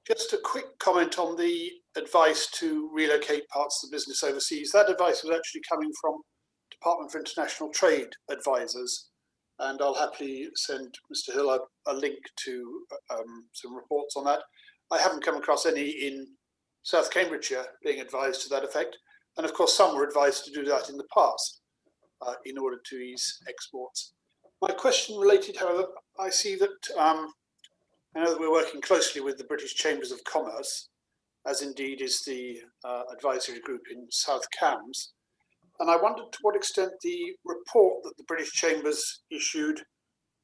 Just a quick comment on the advice to relocate parts of the business overseas. That advice was actually coming from Department for International Trade advisors, and I'll happily send Mr. Hill a link to some reports on that. I haven't come across any in South Cambridgeshire being advised to that effect, and of course some were advised to do that in the past in order to ease exports. My question related, however, I see that I know that we're working closely with the British Chambers of Commerce, as indeed is the advisory group in South Cambs. And I wondered to what extent the report that the British Chambers issued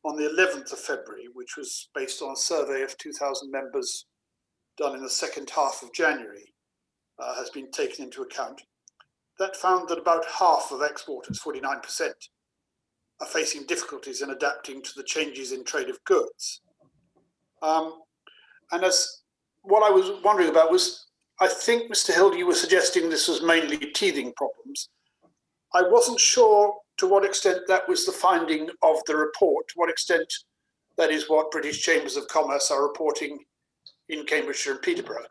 on the 11th of February, which was based on a survey of 2,000 members done in the second half of January, has been taken into account. That found that about half of exporters, 49%, are facing difficulties in adapting to the changes in trade of goods. And as what I was wondering about was, I think, Mr. Hill, you were suggesting this was mainly teething problems. I wasn't sure to what extent that was the finding of the report, to what extent that is what British Chambers of Commerce are reporting in Cambridgeshire and Peterborough.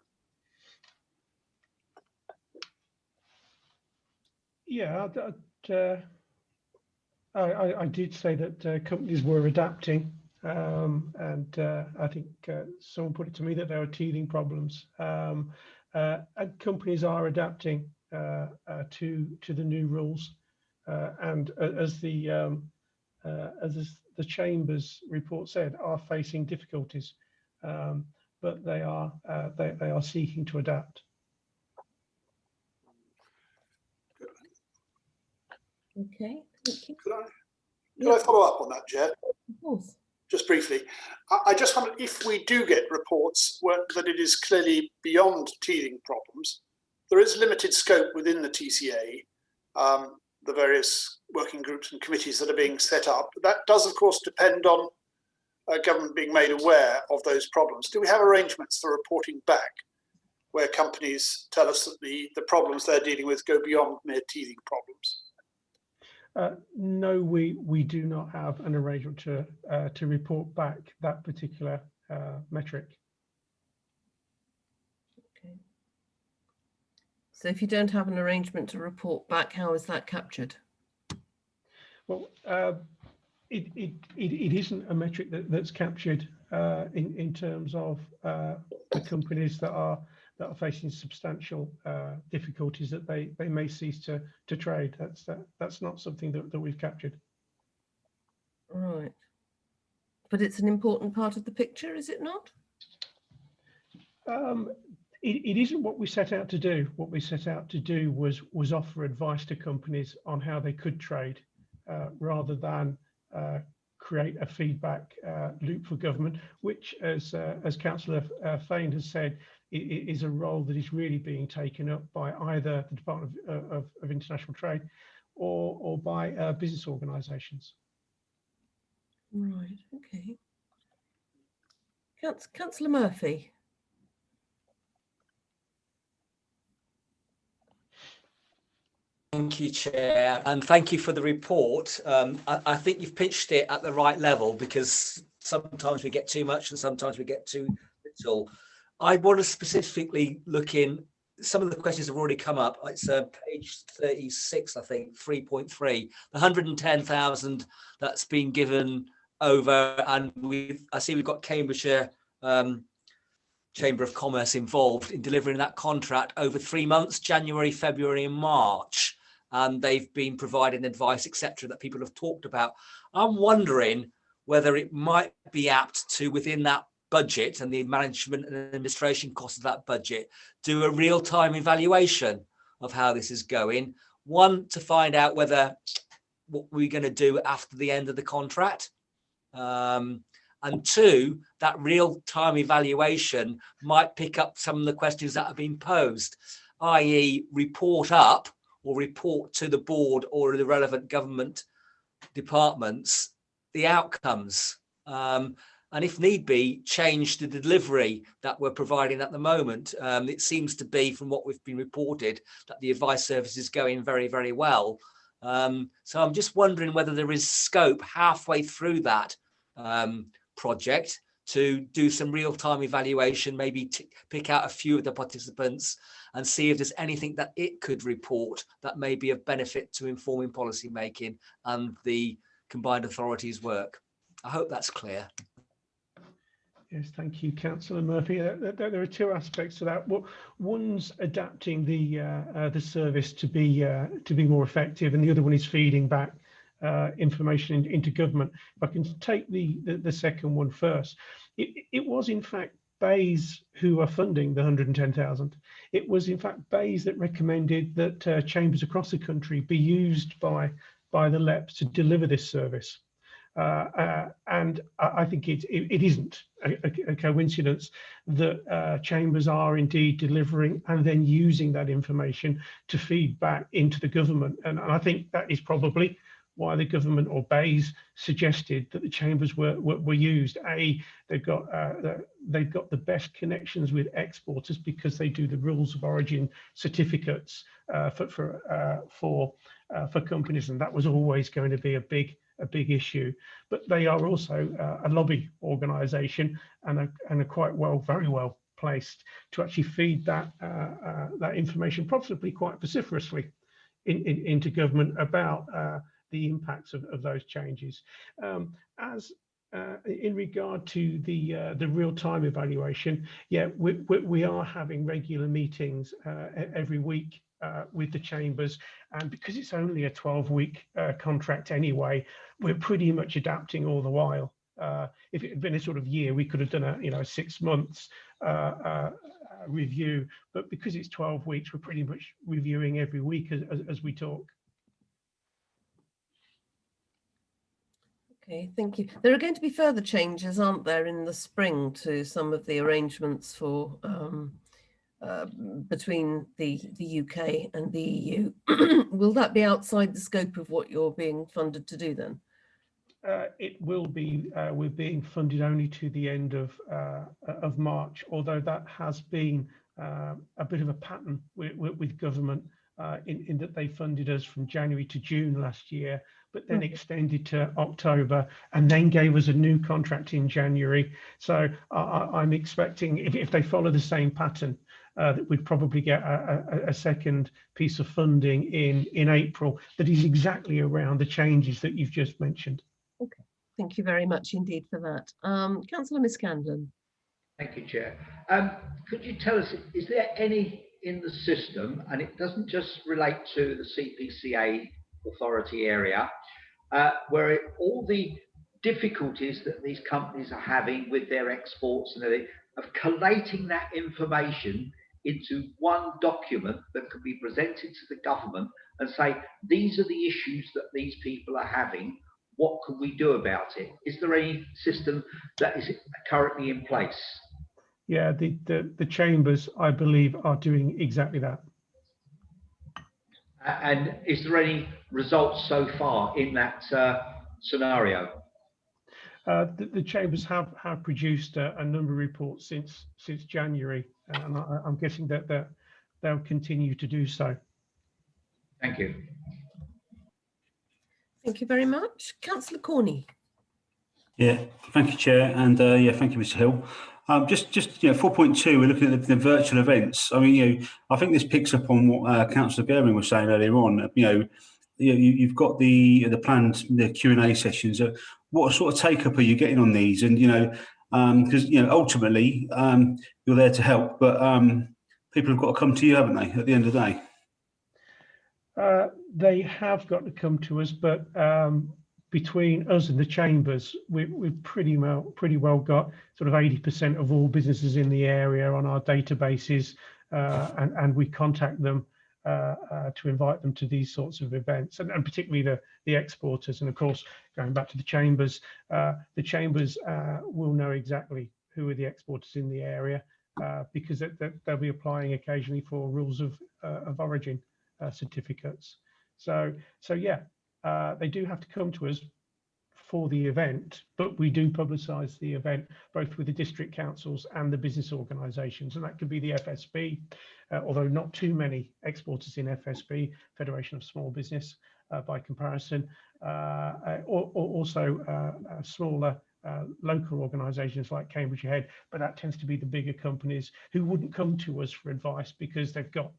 Yeah, I did say that companies were adapting, and I think someone put it to me that there are teething problems, and companies are adapting to the new rules, and as the Chambers report said, are facing difficulties, but they are seeking to adapt. Okay, thank you. Could I follow up on that, Chair? Of course. Just briefly, I just wondered if we do get reports that it is clearly beyond teething problems, there is limited scope within the TCA, the various working groups and committees that are being set up. That does, of course, depend on government being made aware of those problems. Do we have arrangements for reporting back where companies tell us that the problems they're dealing with go beyond mere teething problems? No, we do not have an arrangement to report back that particular metric. Okay. So if you don't have an arrangement to report back, how is that captured? Well, it isn't a metric that's captured in terms of the companies that are that are facing substantial difficulties that they may cease to trade. That's not something that we've captured. Right. But it's an important part of the picture, is it not? It isn't what we set out to do. What we set out to do was offer advice to companies on how they could trade, rather than create a feedback loop for government, which, as Councillor Fane has said, is a role that is really being taken up by either the Department of International Trade or by business organisations. Right. Okay. Councillor Murphy. Thank you, Chair, and thank you for the report. I think you've pitched it at the right level, because sometimes we get too much and sometimes we get too little. I want to specifically look in, some of the questions have already come up. It's page 36, I think, 3.3, the 110,000 that's been given over, and I see we've got Cambridgeshire Chamber of Commerce involved in delivering that contract over 3 months, January, February and March. And they've been providing advice, etc., that people have talked about. I'm wondering whether it might be apt to, within that budget and the management and administration costs of that budget, do a real-time evaluation of how this is going. One, to find out whether what we're going to do after the end of the contract. And two, that real-time evaluation might pick up some of the questions that have been posed, i.e. report up or report to the board or the relevant government departments the outcomes, and if need be, change the delivery that we're providing at the moment. It seems to be, from what we've been reported, that the advice service is going very, very well. So I'm just wondering whether there is scope halfway through that project to do some real-time evaluation, maybe pick out a few of the participants and see if there's anything that it could report that may be of benefit to informing policy making and the combined authorities' work. I hope that's clear. Yes, thank you, Councillor Murphy. There are two aspects to that. One's adapting the service to be more effective, and the other one is feeding back information into government. If I can take the second one first, it was in fact Bays who are funding the 110,000. It was in fact Bays that recommended that chambers across the country be used by the LEPs to deliver this service. And I think it isn't a coincidence that chambers are indeed delivering and then using that information to feed back into the government. And I think that is probably why the government or Bays suggested that the chambers were used. They've got the best connections with exporters because they do the rules of origin certificates for companies, and that was always going to be a big issue. But they are also a lobby organisation and are quite very well placed to actually feed that information, possibly quite vociferously, into government about the impacts of those changes. In regard to the real-time evaluation, yeah, we are having regular meetings every week with the chambers, and because it's only a 12-week contract anyway, we're pretty much adapting all the while. If it had been a sort of year, we could have done a 6 months review, but because it's 12 weeks, we're pretty much reviewing every week as we talk. Okay, thank you. There are going to be further changes, aren't there, in the spring to some of the arrangements for between the UK and the EU. Will that be outside the scope of what you're being funded to do then? It will be. We're being funded only to the end of March, although that has been a bit of a pattern with government in that they funded us from January to June last year, but then extended to October and then gave us a new contract in January. So I'm expecting, if they follow the same pattern, that we'd probably get a second piece of funding in April that is exactly around the changes that you've just mentioned. Okay, thank you very much indeed for that. Councillor Miscandon. Thank you, Chair. Could you tell us, is there any in the system, and it doesn't just relate to the CPCA authority area, where all the difficulties that these companies are having with their exports and everything, of collating that information into one document that can be presented to the government and say, these are the issues that these people are having, what can we do about it? Is there any system that is currently in place? Yeah, the chambers, I believe, are doing exactly that. And is there any results so far in that scenario? The chambers have produced a number of reports since January, and I'm guessing that they'll continue to do so. Thank you. Thank you very much. Councillor Corney. Yeah, thank you, Chair, and yeah, thank you, Mr. Hill. Just 4.2, we're looking at the virtual events. I mean, I think this picks up on what Councillor Gehring was saying earlier on. You've got the planned Q&A sessions. What sort of take up are you getting on these? And because ultimately you're there to help, but people have got to come to you, haven't they? At the end of the day. They have got to come to us, but between us and the chambers, we've pretty well got sort of 80% of all businesses in the area on our databases, and we contact them to invite them to these sorts of events, and particularly the exporters. And of course, going back to the chambers will know exactly who are the exporters in the area, because they'll be applying occasionally for rules of origin certificates. So yeah, they do have to come to us for the event, but we do publicise the event both with the district councils and the business organisations, and that could be the FSB, although not too many exporters in FSB, Federation of Small Business, by comparison, or also smaller local organisations like Cambridge Head, but that tends to be the bigger companies who wouldn't come to us for advice because they've got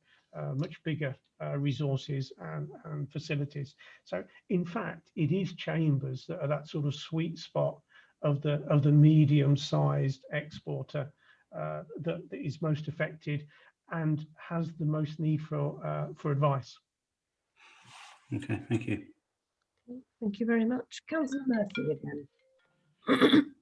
much bigger resources and facilities. So in fact, it is chambers that are that sort of sweet spot of the medium-sized exporter that is most affected and has the most need for advice. Okay, thank you. Thank you very much. Councillor Murphy again.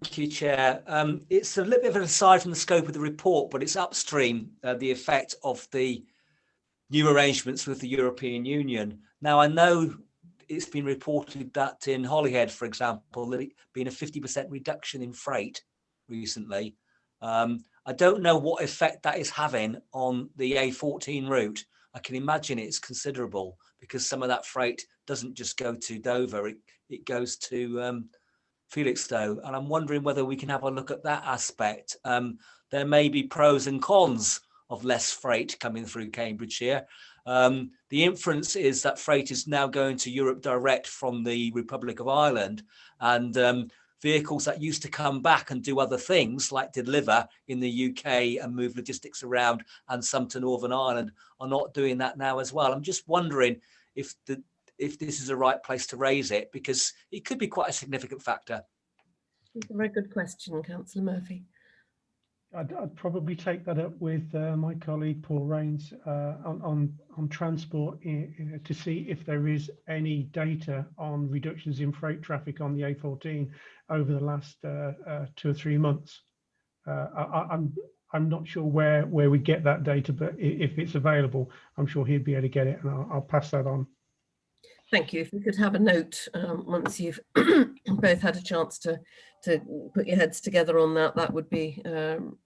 Thank you, Chair. It's a little bit of an aside from the scope of the report, but it's upstream, the effect of the new arrangements with the European Union. Now, I know it's been reported that in Holyhead, for example, there's been a 50% reduction in freight recently. I don't know what effect that is having on the A14 route. I can imagine it's considerable because some of that freight doesn't just go to Dover, it goes to Felixstowe, and I'm wondering whether we can have a look at that aspect. There may be pros and cons of less freight coming through Cambridgeshire. The inference is that freight is now going to Europe direct from the Republic of Ireland, and vehicles that used to come back and do other things like deliver in the UK and move logistics around and some to Northern Ireland are not doing that now as well. I'm just wondering if this is the right place to raise it, because it could be quite a significant factor. It's a very good question, Councillor Murphy. I'd probably take that up with my colleague Pau Raynes on transport to see if there is any data on reductions in freight traffic on the A14 over the last 2 or 3 months. I'm not sure where we get that data, but if it's available, I'm sure he'd be able to get it, and I'll pass that on. Thank you. If you could have a note once you've both had a chance to put your heads together on that, that would be an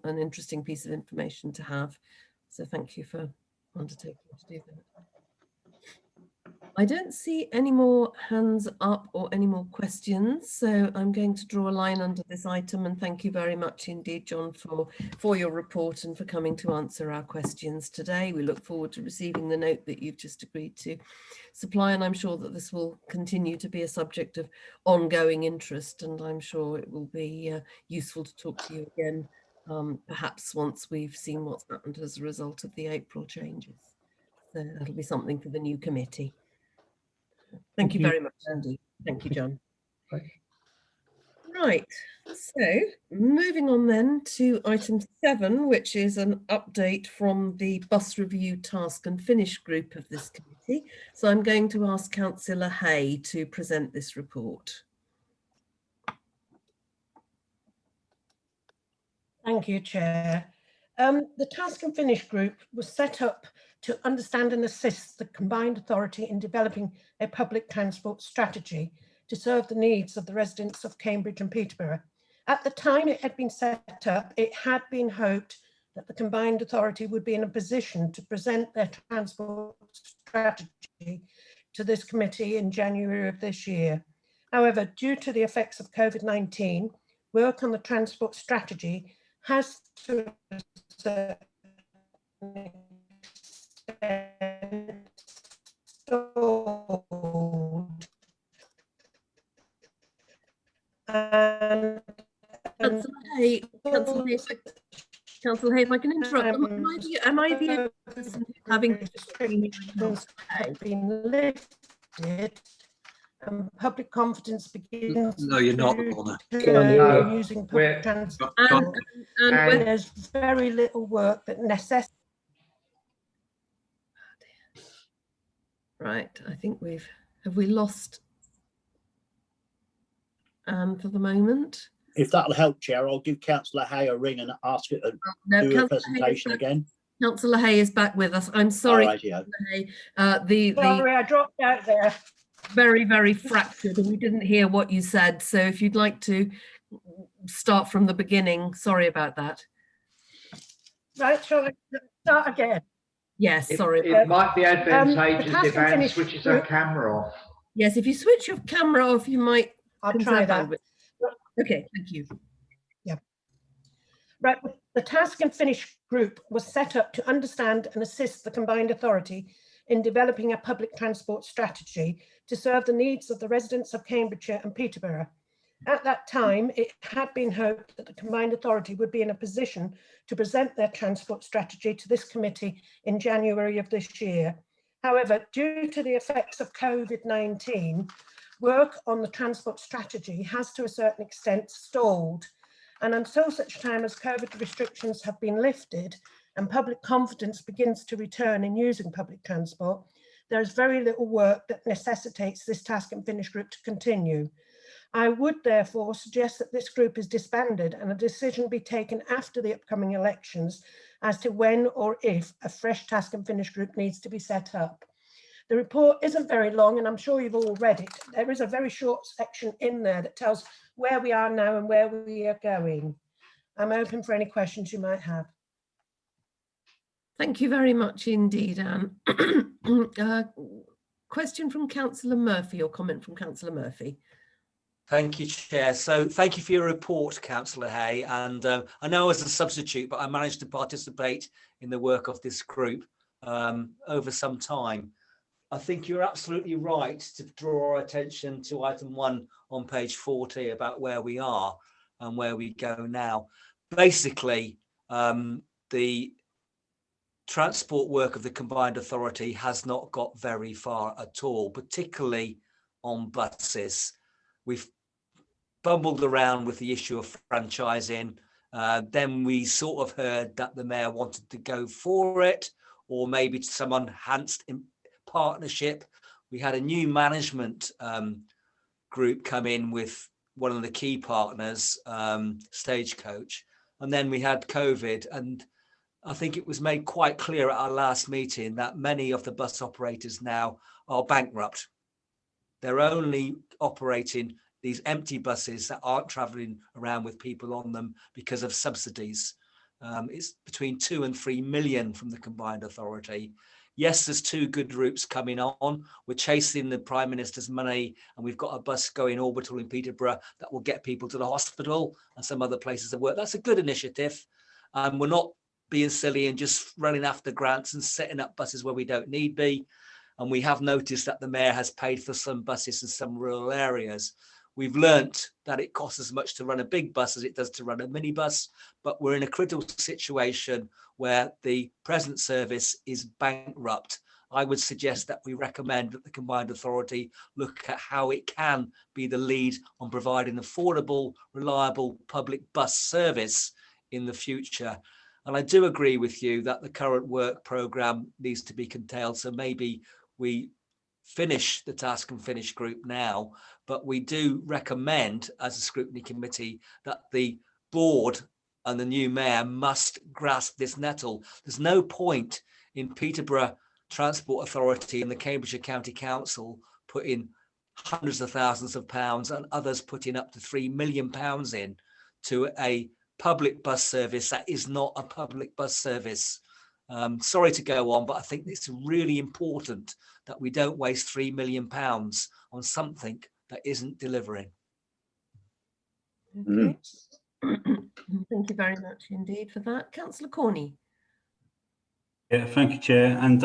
interesting piece of information to have. So thank you for undertaking to do that. I don't see any more hands up or any more questions, so I'm going to draw a line under this item, and thank you very much indeed, John, for your report and for coming to answer our questions today. We look forward to receiving the note that you've just agreed to supply, and I'm sure that this will continue to be a subject of ongoing interest, and I'm sure it will be useful to talk to you again, perhaps once we've seen what's happened as a result of the April changes. So that'll be something for the new committee. Thank you very much indeed. Thank you, John. Right. Right, so moving on then to item 7, which is an update from the bus review task and finish group of this committee. So I'm going to ask Councillor Hay to present this report. Thank you, Chair. The task and finish group was set up to understand and assist the combined authority in developing a public transport strategy to serve the needs of the residents of Cambridge and Peterborough. At the time it had been set up, it had been hoped that the combined authority would be in a position to present their transport strategy to this committee in January of this year. However, due to the effects of COVID-19, work on the transport strategy has to a certain extent stalled. And Councillor Hay, Councillor Hay, if I can interrupt, am I the only person having restrictions have been lifted and public confidence begins? No, you're not, Lorna. Using public transport. And there's very little work that necessitates. Right, I think have we lost Anne for the moment? If that'll help, Chair, I'll give Councillor Hay a ring and ask it to do a presentation again. Councillor Hay is back with us. I'm sorry, right, yeah. Hay. Sorry, I dropped out there. Very, very fractured, and we didn't hear what you said. So if you'd like to start from the beginning, sorry about that. Right, shall I start again? Yes, sorry. It might be advantageous if Anne switches her camera off. Yes, if you switch your camera off, you might. I'll try that. Okay, thank you. Yeah. Right, the task and finish group was set up to understand and assist the combined authority in developing a public transport strategy to serve the needs of the residents of Cambridgeshire and Peterborough. At that time, it had been hoped that the combined authority would be in a position to present their transport strategy to this committee in January of this year. However, due to the effects of COVID-19, work on the transport strategy has to a certain extent stalled. And until such time as COVID restrictions have been lifted and public confidence begins to return in using public transport, there is very little work that necessitates this task and finish group to continue. I would therefore suggest that this group is disbanded and a decision be taken after the upcoming elections as to when or if a fresh task and finish group needs to be set up. The report isn't very long and I'm sure you've all read it. There is a very short section in there that tells where we are now and where we are going. I'm open for any questions you might have. Thank you very much indeed, Anne. Question from Councillor Murphy or comment from Councillor Murphy? Thank you, Chair. So thank you for your report, Councillor Hay. And I know I was a substitute, but I managed to participate in the work of this group over some time. I think you're absolutely right to draw our attention to item 1 on page 40 about where we are and where we go now. Basically, the transport work of the combined authority has not got very far at all, particularly on buses. We've bumbled around with the issue of franchising. Then we sort of heard that the mayor wanted to go for it, or maybe some enhanced partnership. We had a new management group come in with one of the key partners, Stagecoach, and then we had COVID. And I think it was made quite clear at our last meeting that many of the bus operators now are bankrupt. They're only operating these empty buses that aren't travelling around with people on them because of subsidies. It's between 2 and 3 million from the combined authority. Yes, there's 2 good routes coming on. We're chasing the Prime Minister's money and we've got a bus going orbital in Peterborough that will get people to the hospital and some other places of work. That's a good initiative. We're not being silly and just running after grants and setting up buses where we don't need be. And we have noticed that the mayor has paid for some buses in some rural areas. We've learnt that it costs as much to run a big bus as it does to run a minibus, but we're in a critical situation where the present service is bankrupt I would suggest that we recommend that the Combined Authority look at how it can be the lead on providing affordable, reliable public bus service in the future. And I do agree with you that the current work programme needs to be curtailed. So maybe we finish the task and finish group now, but we do recommend as a scrutiny committee that the board and the new mayor must grasp this nettle. There's no point in Peterborough Transport Authority and the Cambridgeshire County Council putting hundreds of thousands of pounds and others putting up to £3 million in to a public bus service that is not a public bus service. Sorry to go on, but I think it's really important that we don't waste £3 million on something that isn't delivering. Okay. Thank you very much indeed for that. Councillor Corney. Yeah, thank you, Chair. And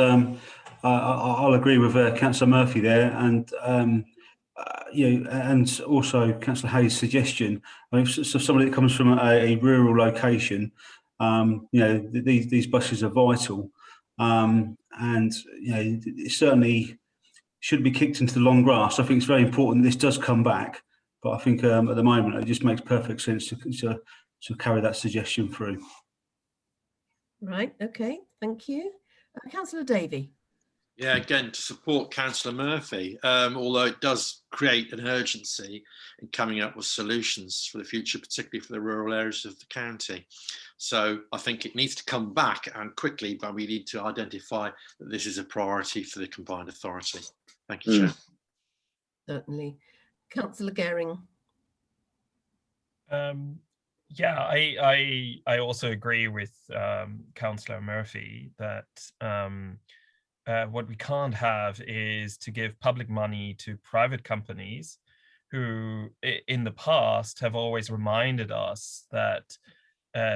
I'll agree with Councillor Murphy there, and and also Councillor Hayes' suggestion. I mean, so somebody that comes from a rural location, these buses are vital, and it certainly shouldn't be kicked into the long grass. I think it's very important that this does come back, but I think at the moment it just makes perfect sense to carry that suggestion through. Right, okay, thank you. Councillor Davey. Yeah, again, to support Councillor Murphy, although it does create an urgency in coming up with solutions for the future, particularly for the rural areas of the county. So I think it needs to come back and quickly, but we need to identify that this is a priority for the Combined Authority. Thank you, Chair. Certainly. Councillor Gehring. Yeah, I also agree with Councillor Murphy that what we can't have is to give public money to private companies who in the past have always reminded us that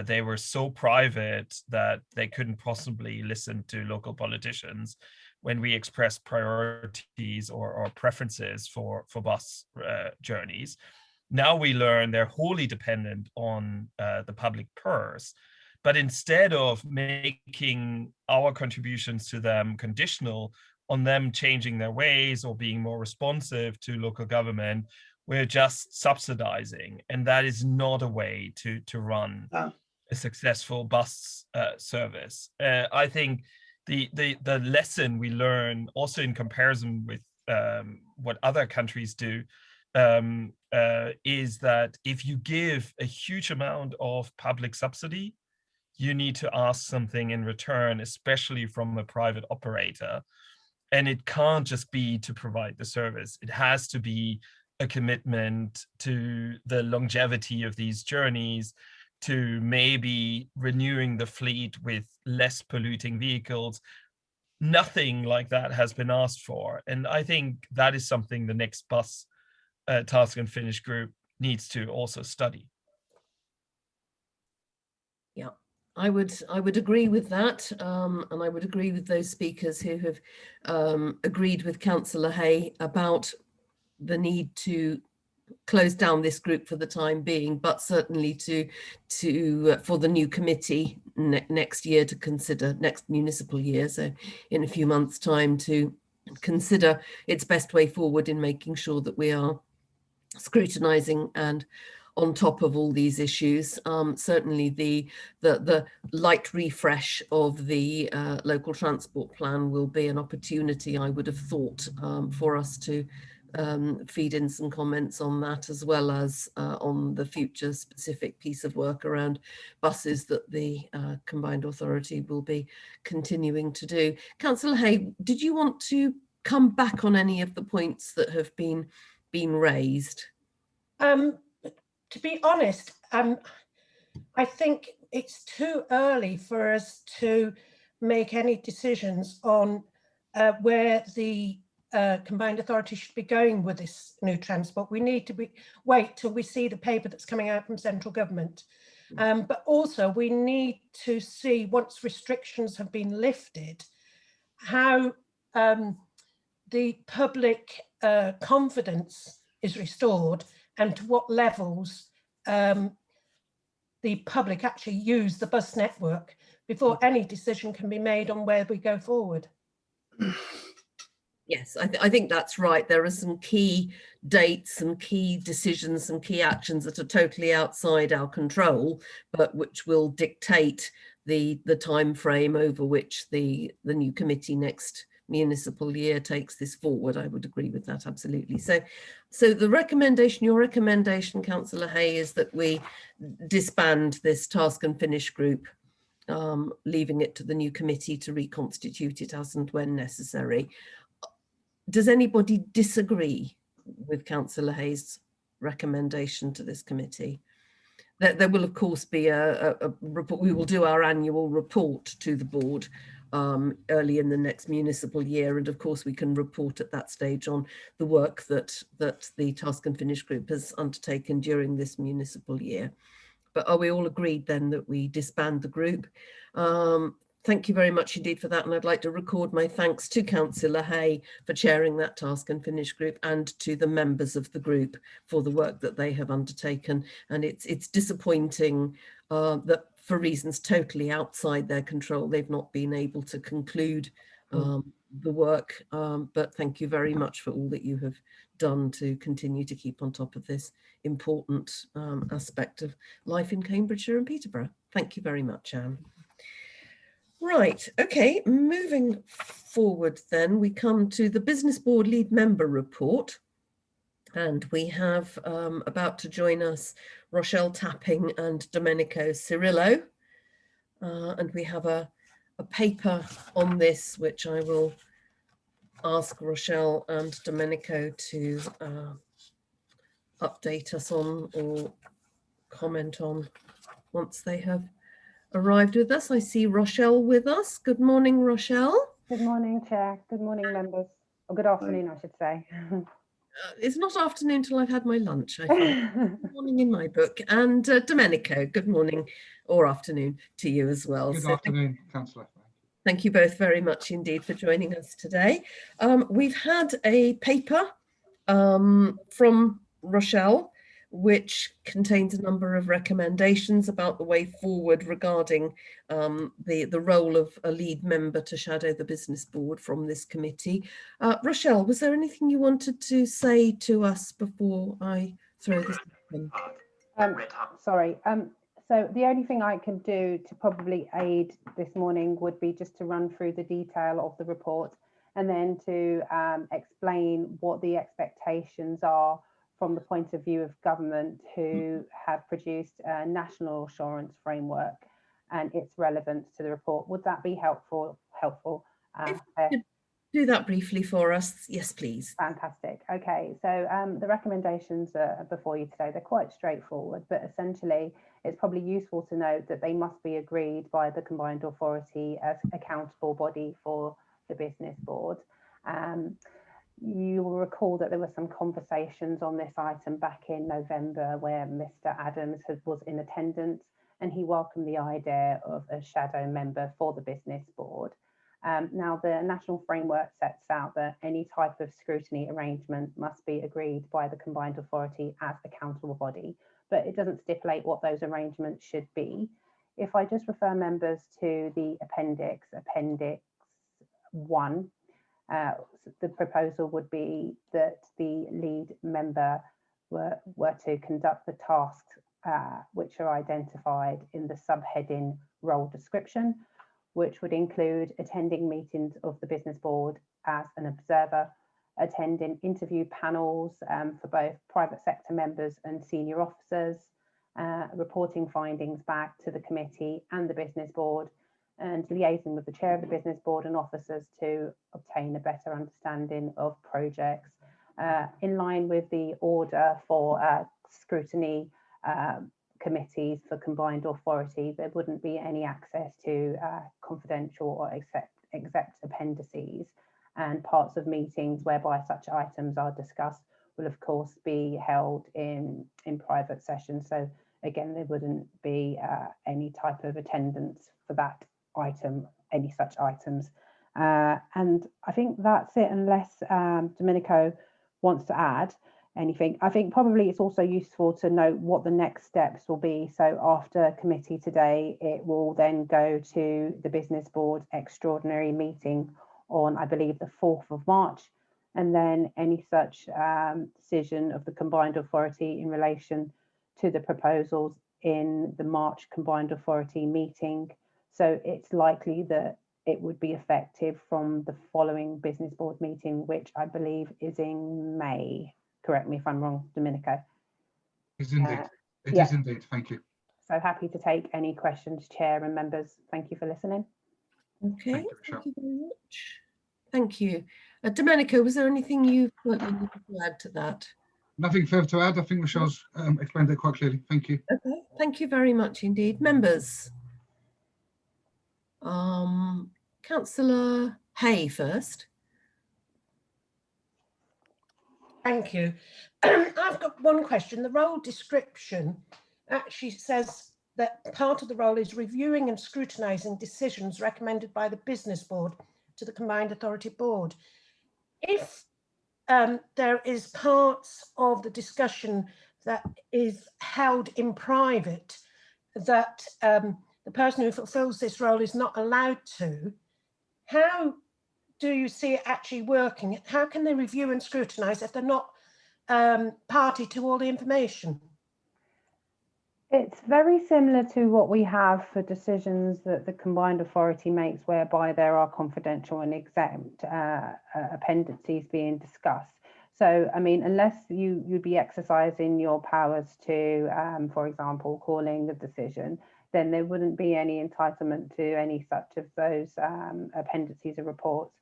they were so private that they couldn't possibly listen to local politicians when we expressed priorities or preferences for bus journeys. Now we learn they're wholly dependent on the public purse. But instead of making our contributions to them conditional on them changing their ways or being more responsive to local government, we're just subsidizing. And that is not a way to run a successful bus service. I think the lesson we learn also in comparison with what other countries do is that if you give a huge amount of public subsidy, you need to ask something in return, especially from a private operator. And it can't just be to provide the service. It has to be a commitment to the longevity of these journeys, to maybe renewing the fleet with less polluting vehicles. Nothing like that has been asked for. And I think that is something the next bus task and finish group needs to also study. Yeah, I would agree with that, and I would agree with those speakers who have agreed with Councillor Hay about the need to close down this group for the time being, but certainly to for the new committee next year to consider, next municipal year, so in a few months' time, to consider its best way forward in making sure that we are scrutinising and on top of all these issues. Certainly the light refresh of the local transport plan will be an opportunity, I would have thought, for us to feed in some comments on that, as well as on the future specific piece of work around buses that the Combined Authority will be continuing to do. Councillor Hay, did you want to come back on any of the points that have been raised? To be honest, I think it's too early for us to make any decisions on where the Combined Authority should be going with this new transport. We need to wait till we see the paper that's coming out from central government. But also we need to see, once restrictions have been lifted, how the public confidence is restored and to what levels the public actually use the bus network before any decision can be made on where we go forward. Yes, I think that's right. There are some key dates, some key decisions, some key actions that are totally outside our control, but which will dictate the time frame over which the new committee next municipal year takes this forward. I would agree with that, absolutely. So the recommendation, your recommendation, Councillor Hay, is that we disband this task and finish group, leaving it to the new committee to reconstitute it as and when necessary. Does anybody disagree with Councillor Hayes' recommendation to this committee? There will, of course, be a report. We will do our annual report to the board early in the next municipal year, and of course we can report at that stage on the work that the task and finish group has undertaken during this municipal year. But are we all agreed then that we disband the group? Thank you very much indeed for that, and I'd like to record my thanks to Councillor Hay for chairing that task and finish group, and to the members of the group for the work that they have undertaken. And it's disappointing that for reasons totally outside their control, they've not been able to conclude the work. But thank you very much for all that you have done to continue to keep on top of this important aspect of life in Cambridgeshire and Peterborough. Thank you very much, Anne. Right, okay, moving forward then, we come to the Business Board Lead Member Report, and we have about to join us Rochelle Tapping and Domenico Cirillo, and we have a paper on this which I will ask Rochelle and Domenico to update us on or comment on once they have arrived with us. I see Rochelle with us. Good morning, Rochelle. Good morning, Chair. Good morning, members. Or good afternoon, I should say. It's not afternoon till I've had my lunch, I find. Good morning in my book. And Domenico, good morning or afternoon to you as well. Good afternoon, Councillor. Thank you both very much indeed for joining us today. We've had a paper from Rochelle, which contains a number of recommendations about the way forward regarding the role of a lead member to shadow the business board from this committee. Rochelle, was there anything you wanted to say to us before I throw this open? Sorry. So the only thing I can do to probably aid this morning would be just to run through the detail of the report, and then to explain what the expectations are from the point of view of government, who have produced a national assurance framework and its relevance to the report. Would that be helpful? If you could do that briefly for us, yes, please. Fantastic. Okay, so the recommendations are before you today. They're quite straightforward, but essentially it's probably useful to note that they must be agreed by the combined authority as accountable body for the business board. You will recall that there were some conversations on this item back in November where Mr. Adams was in attendance, and he welcomed the idea of a shadow member for the business board. Now, the national framework sets out that any type of scrutiny arrangement must be agreed by the combined authority as accountable body, but it doesn't stipulate what those arrangements should be. If I just refer members to the Appendix 1, the proposal would be that the lead member were to conduct the tasks which are identified in the subheading role description, which would include attending meetings of the business board as an observer, attending interview panels for both private sector members and senior officers, reporting findings back to the committee and the business board, and liaising with the chair of the business board and officers to obtain a better understanding of projects. In line with the order for scrutiny committees for combined authority, there wouldn't be any access to confidential or except appendices, and parts of meetings whereby such items are discussed will of course be held in private sessions. So again, there wouldn't be any type of attendance for that item, any such items. And I think that's it, unless Domenico wants to add anything. I think probably it's also useful to note what the next steps will be. So after committee today, it will then go to the business board extraordinary meeting on, I believe, the 4th of March, and then any such decision of the combined authority in relation to the proposals in the March combined authority meeting. So it's likely that it would be effective from the following business board meeting, which I believe is in May. Correct me if I'm wrong, Domenico. It is indeed. It yeah. is indeed. Thank you. So happy to take any questions, Chair and members. Thank you for listening. Okay, thank you very much. Thank you. Domenico, was there anything you felt you needed to add to that? Nothing further to add. I think Michelle's explained it quite clearly. Thank you. Okay, thank you very much indeed. Members. Councillor Hay first. Thank you. I've got one question. The role description actually says that part of the role is reviewing and scrutinising decisions recommended by the business board to the combined authority board. If there is parts of the discussion that is held in private that the person who fulfills this role is not allowed to, how do you see it actually working? How can they review and scrutinise if they're not party to all the information? It's very similar to what we have for decisions that the combined authority makes, whereby there are confidential and exempt appendices being discussed. So, I mean, unless you'd be exercising your powers to, for example, calling the decision, then there wouldn't be any entitlement to any such of those appendices or reports.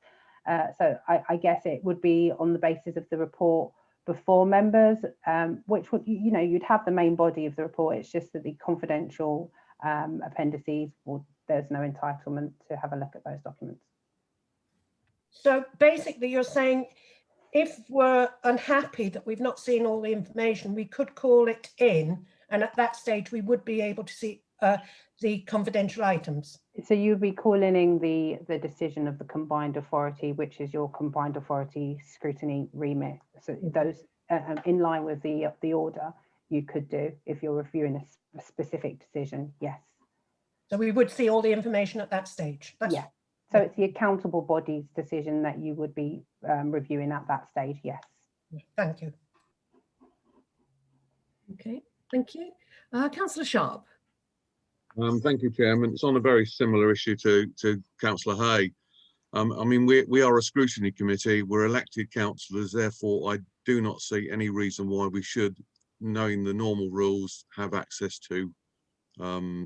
So I guess it would be on the basis of the report before members, which would, you know, you'd have the main body of the report. It's just that the confidential appendices, well, there's no entitlement to have a look at those documents. So basically you're saying if we're unhappy that we've not seen all the information, we could call it in, and at that stage we would be able to see the confidential items. So you'd be calling in the decision of the combined authority, which is your combined authority scrutiny remit. So those in line with the order you could do if you're reviewing a specific decision, yes. So we would see all the information at that stage. Yeah. So it's the accountable body's decision that you would be reviewing at that stage, yes. Thank you. Okay, thank you. Councillor Sharp. Thank you, Chairman. It's on a very similar issue to Councillor Hay. I mean, we are a scrutiny committee. We're elected councillors. Therefore, I do not see any reason why we should, knowing the normal rules, have access to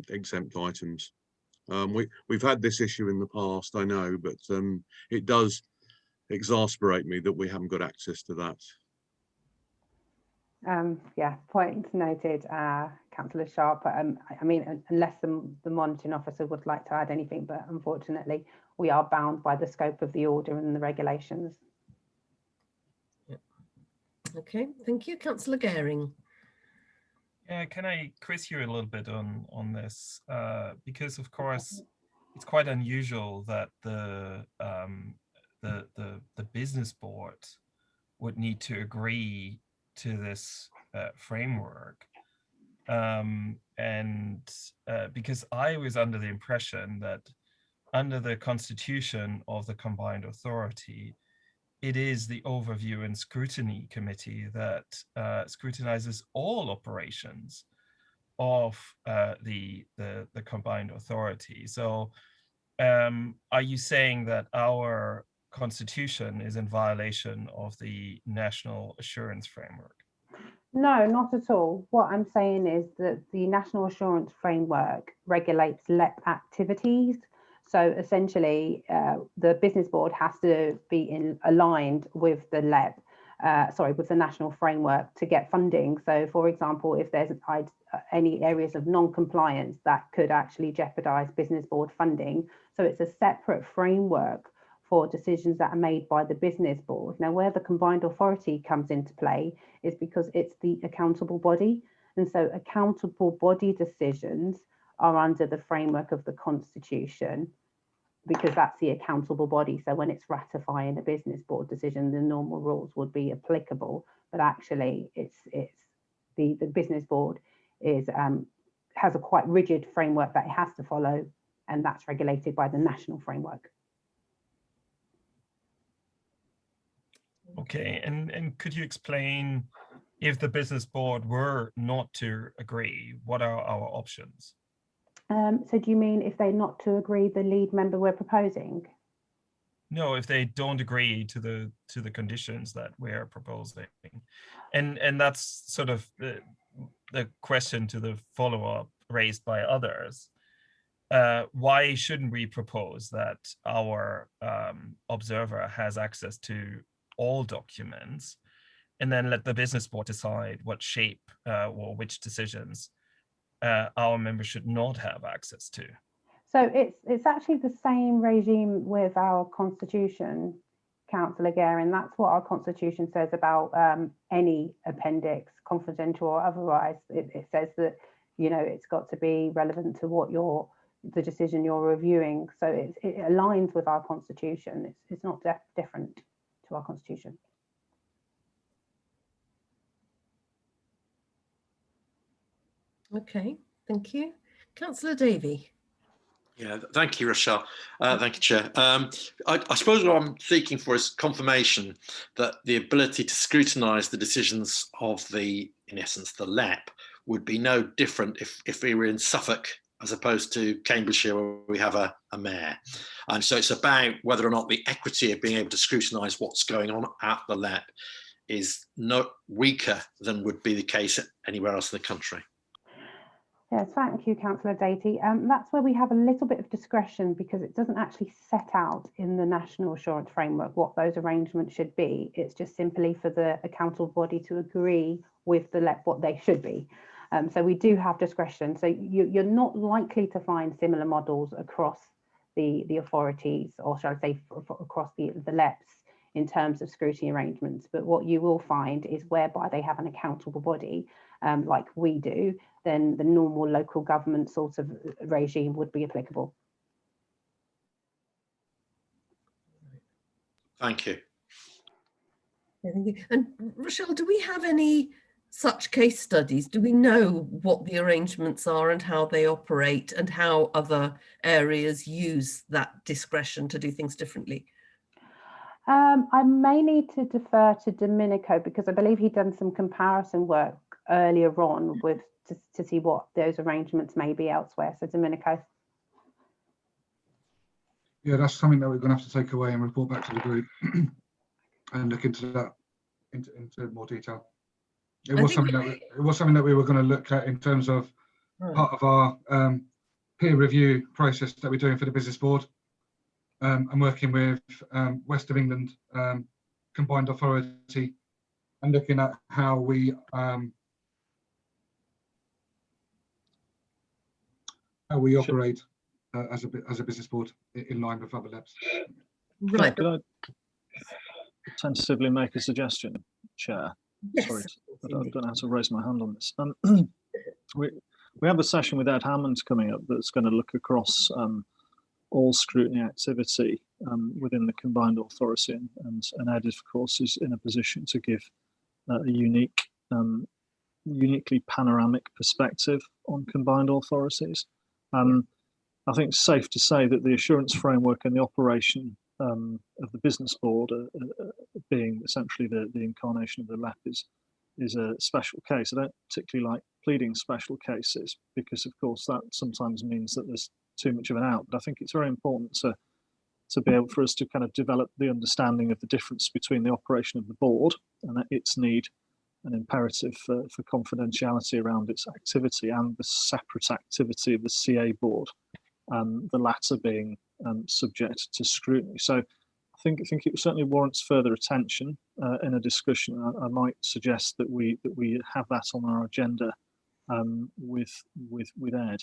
exempt items. We've had this issue in the past, I know, but it does exasperate me that we haven't got access to that. Yeah, point noted, Councillor Sharp. I mean, unless the monitoring officer would like to add anything, but unfortunately, we are bound by the scope of the order and the regulations. Okay, thank you. Councillor Gehring. Yeah, can I quiz you a little bit on this? Because of course, it's quite unusual that the business board would need to agree to this framework, and because I was under the impression that under the constitution of the combined authority, it is the overview and scrutiny committee that scrutinizes all operations of the combined authority. So are you saying that our constitution is in violation of the National Assurance Framework? No, not at all. What I'm saying is that the National Assurance Framework regulates LEP activities. So essentially, the business board has to be aligned with the LEP, with the national framework to get funding. So, for example, if there's any areas of non-compliance that could actually jeopardize business board funding. So it's a separate framework for decisions that are made by the business board. Now, where the combined authority comes into play is because it's the accountable body. And so accountable body decisions are under the framework of the Constitution, because that's the accountable body. So when it's ratifying a business board decision, the normal rules would be applicable. But actually, it's the business board has a quite rigid framework that it has to follow, and that's regulated by the national framework. Okay, and could you explain, if the business board were not to agree, what are our options? So do you mean if they're not to agree the lead member we're proposing? No, if they don't agree to the conditions that we're proposing, and that's sort of the question to the follow-up raised by others. Why shouldn't we propose that our observer has access to all documents, and then let the business board decide what shape or which decisions our members should not have access to? So it's actually the same regime with our constitution, Councillor Gehring. That's what our constitution says about any appendix, confidential or otherwise. It says that, you know, it's got to be relevant to what the decision you're reviewing. So it aligns with our constitution. It's not different to our constitution. Okay, thank you. Councillor Davey. Yeah, thank you, Rochelle. Thank you, Chair. I suppose what I'm seeking for is confirmation that the ability to scrutinise the decisions of in essence, the LEP would be no different if we were in Suffolk as opposed to Cambridgeshire, where we have a mayor. And so it's about whether or not the equity of being able to scrutinise what's going on at the LEP is no weaker than would be the case anywhere else in the country. Yes, thank you, Councillor Davey. That's where we have a little bit of discretion, because it doesn't actually set out in the National Assurance Framework what those arrangements should be. It's just simply for the accountable body to agree with the LEP what they should be. So we do have discretion. So you're not likely to find similar models across the authorities, or shall I say across the LEPs, in terms of scrutiny arrangements. But what you will find is whereby they have an accountable body, like we do, then the normal local government sort of regime would be applicable. Thank you. And Rochelle, do we have any such case studies? Do we know what the arrangements are and how they operate, and how other areas use that discretion to do things differently? I may need to defer to Domenico, because I believe he'd done some comparison work earlier on with to see what those arrangements may be elsewhere. So Domenico. Yeah, that's something that we're going to have to take away and report back to the group and look into that into more detail. It was something that we were going to look at in terms of part of our peer review process that we're doing for the business board. I'm working with West of England Combined Authority and looking at how we operate as a business board in line with other labs. Right. Could I tentatively make a suggestion, Chair? Yes. Sorry, I don't know how to raise my hand on this. We have a session with Ed Hammond coming up that's going to look across all scrutiny activity within the combined authority, and Ed, of course, is in a position to give a uniquely panoramic perspective on combined authorities. I think it's safe to say that the assurance framework and the operation of the business board, being essentially the incarnation of the LEP, is a special case. I don't particularly like pleading special cases, because of course that sometimes means that there's too much of an out. But I think it's very important to be able for us to kind of develop the understanding of the difference between the operation of the board and its need and imperative for confidentiality around its activity, and the separate activity of the CA board, the latter being subject to scrutiny. So I think it certainly warrants further attention in a discussion. I might suggest that we have that on our agenda with Ed.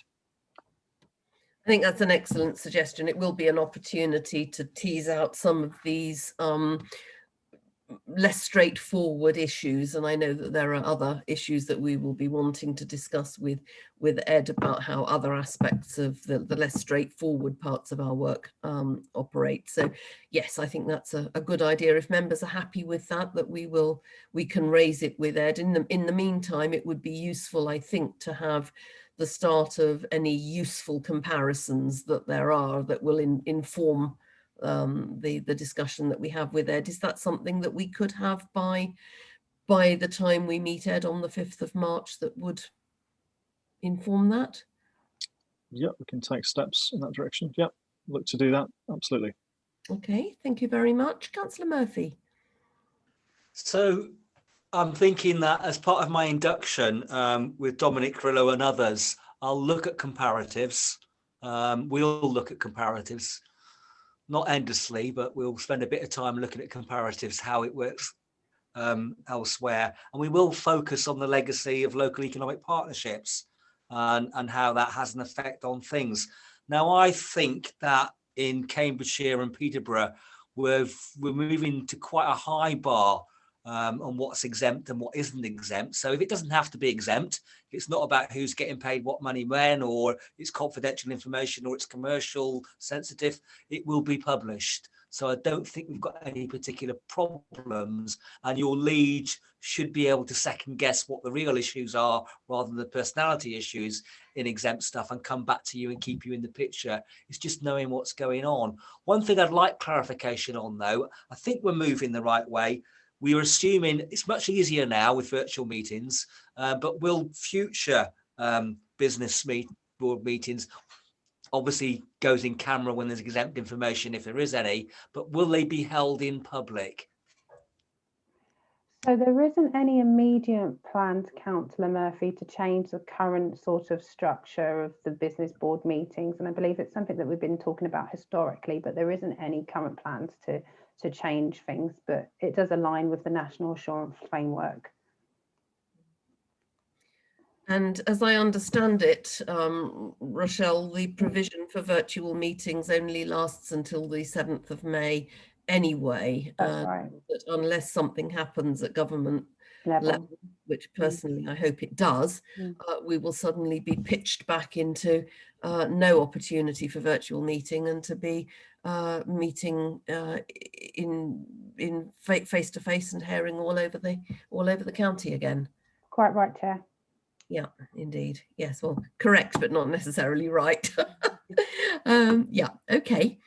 I think that's an excellent suggestion. It will be an opportunity to tease out some of these less straightforward issues, and I know that there are other issues that we will be wanting to discuss with Ed about how other aspects of the less straightforward parts of our work operate. So yes, I think that's a good idea. If members are happy with that, we can raise it with Ed. In the meantime, it would be useful, I think, to have the start of any useful comparisons that there are that will inform the discussion that we have with Ed. Is that something that we could have by the time we meet Ed on the 5th of March that would inform that? Yep, we can take steps in that direction. Yep, look to do that. Absolutely. Okay, thank you very much. Councillor Murphy. So I'm thinking that as part of my induction with Dominic Crillo and others, I'll look at comparatives. We'll look at comparatives, not endlessly, but we'll spend a bit of time looking at comparatives, how it works elsewhere. And we will focus on the legacy of local economic partnerships and how that has an effect on things. Now, I think that in Cambridgeshire and Peterborough, we're moving to quite a high bar on what's exempt and what isn't exempt. So if it doesn't have to be exempt, if it's not about who's getting paid what money when, or it's confidential information, or it's commercial sensitive, it will be published. So I don't think we've got any particular problems, and your lead should be able to second guess what the real issues are rather than the personality issues in exempt stuff, and come back to you and keep you in the picture. It's just knowing what's going on. One thing I'd like clarification on, though, I think we're moving the right way. We are assuming it's much easier now with virtual meetings, but will future business board meetings, obviously goes in camera when there's exempt information, if there is any, but will they be held in public? So there isn't any immediate plans, Councillor Murphy, to change the current sort of structure of the business board meetings. And I believe it's something that we've been talking about historically, but there isn't any current plans to change things, but it does align with the National Assurance Framework. And as I understand it, Rochelle, the provision for virtual meetings only lasts until the 7th of May anyway. That's right. That unless something happens at government level, which personally I hope it does, we will suddenly be pitched back into no opportunity for virtual meeting, and to be meeting in face-to-face and herring all over the county again. Quite right, Chair. Yeah, indeed. Yes, well, correct, but not necessarily right. Yeah, okay.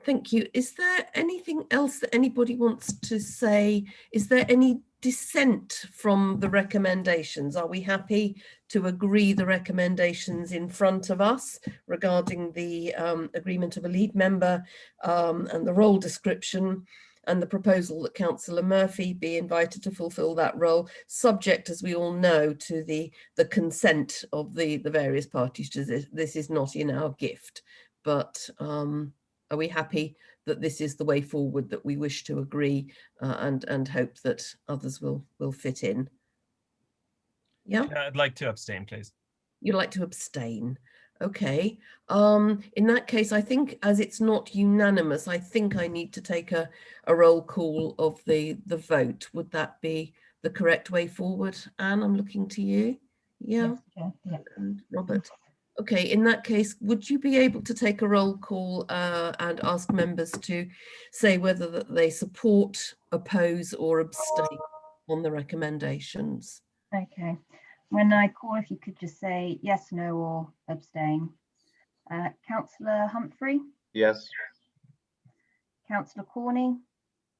Thank you. Is there anything else that anybody wants to say? Is there any dissent from the recommendations? Are we happy to agree the recommendations in front of us regarding the agreement of a lead member and the role description, and the proposal that Councillor Murphy be invited to fulfil that role, subject, as we all know, to the consent of the various parties to this? This is not in our gift, but are we happy that this is the way forward that we wish to agree, and hope that others will fit in? Yeah, I'd like to abstain, please. You'd like to abstain? Okay. In that case, I think as it's not unanimous, I think I need to take a roll call of the vote. Would that be the correct way forward? Anne, I'm looking to you. Yeah. Yes, yeah. And Robert. Okay, in that case, would you be able to take a roll call and ask members to say whether that they support, oppose or abstain on the recommendations? Okay. When I call, if you could just say yes, no, or abstain. Councillor Humphrey? Yes. Councillor Corney?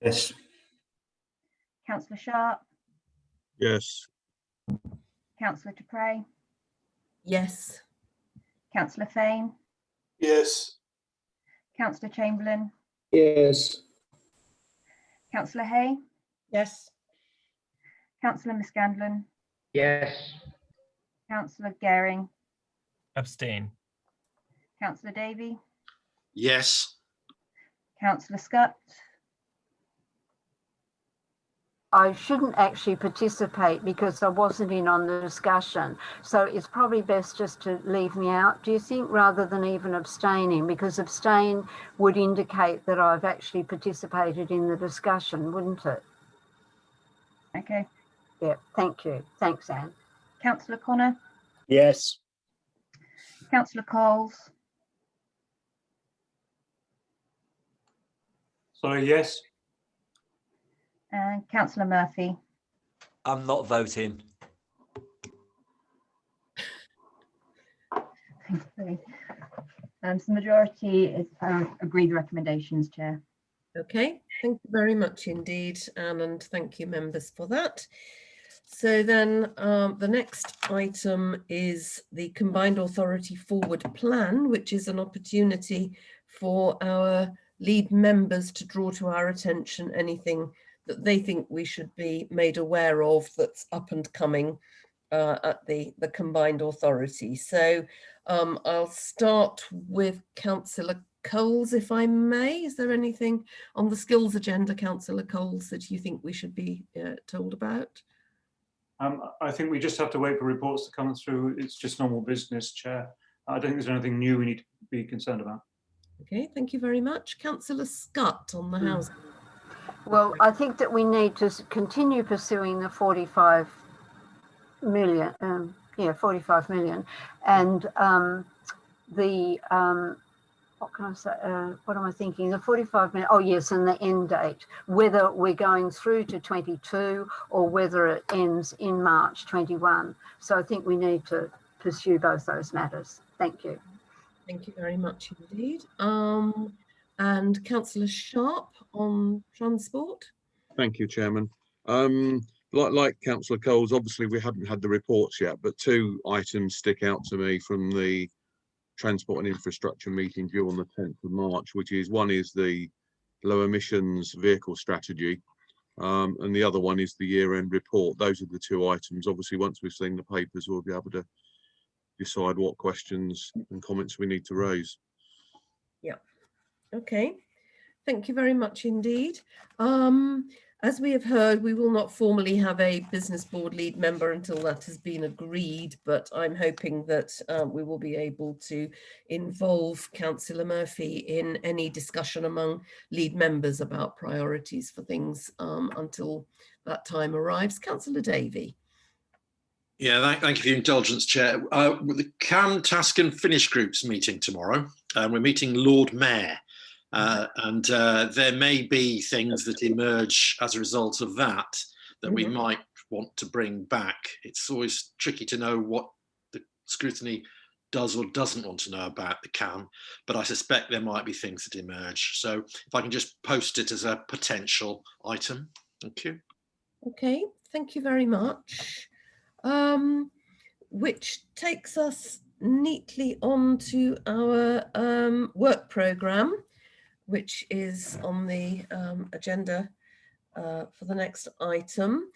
Yes. Councillor Sharp? Yes. Councillor Dupre? Yes. Councillor Fane? Yes. Councillor Chamberlain? Yes. Councillor Hay? Yes. Councillor Miscandon? Yes. Councillor Gehring? Abstain. Councillor Davey? Yes. Councillor Scott? I shouldn't actually participate because I wasn't in on the discussion. So it's probably best just to leave me out, do you think, rather than even abstaining? Because abstain would indicate that I've actually participated in the discussion, wouldn't it? Okay. Yeah, thank you. Thanks, Anne. Councillor Connor? Yes. Councillor Coles? Sorry, yes. And Councillor Murphy? I'm not voting. Thank you. So the majority is agreed the recommendations, Chair. Okay, thank you very much indeed, Anne, and thank you members for that. So then the next item is the Combined Authority Forward Plan, which is an opportunity for our lead members to draw to our attention anything that they think we should be made aware of that's up and coming at the Combined Authority. So I'll start with Councillor Coles, if I may. Is there anything on the skills agenda, Councillor Coles, that you think we should be told about? I think we just have to wait for reports to come through. It's just normal business, Chair. I don't think there's anything new we need to be concerned about. Okay, thank you very much. Councillor Scott on the housing. Well, I think that we need to continue pursuing the 45 million, 45 million, and what can I say? What am I thinking? The 45 million. Oh yes, and the end date. Whether we're going through to 22 or whether it ends in March 21. So I think we need to pursue both those matters. Thank you. Thank you very much indeed. And Councillor Sharp on transport. Thank you, Chairman. Like Councillor Coles, obviously we haven't had the reports yet, but two items stick out to me from the Transport and Infrastructure meeting due on the 10th of March, which is one is the low emissions vehicle strategy, and the other one is the year-end report. Those are the two items. Obviously, once we've seen the papers, we'll be able to decide what questions and comments we need to raise. Yeah. Okay. Thank you very much indeed. As we have heard, we will not formally have a business board lead member until that has been agreed, but I'm hoping that we will be able to involve Councillor Murphy in any discussion among lead members about priorities for things until that time arrives. Councillor Davey. Yeah, thank you for your indulgence, Chair. The CAM Task and Finish Groups meeting tomorrow. We're meeting Lord Mayor. And there may be things that emerge as a result of that we might want to bring back. It's always tricky to know what the scrutiny does or doesn't want to know about the CAM, but I suspect there might be things that emerge. So if I can just post it as a potential item. Thank you. Okay, thank you very much. Which takes us neatly on to our work programme, which is on the agenda for the next item.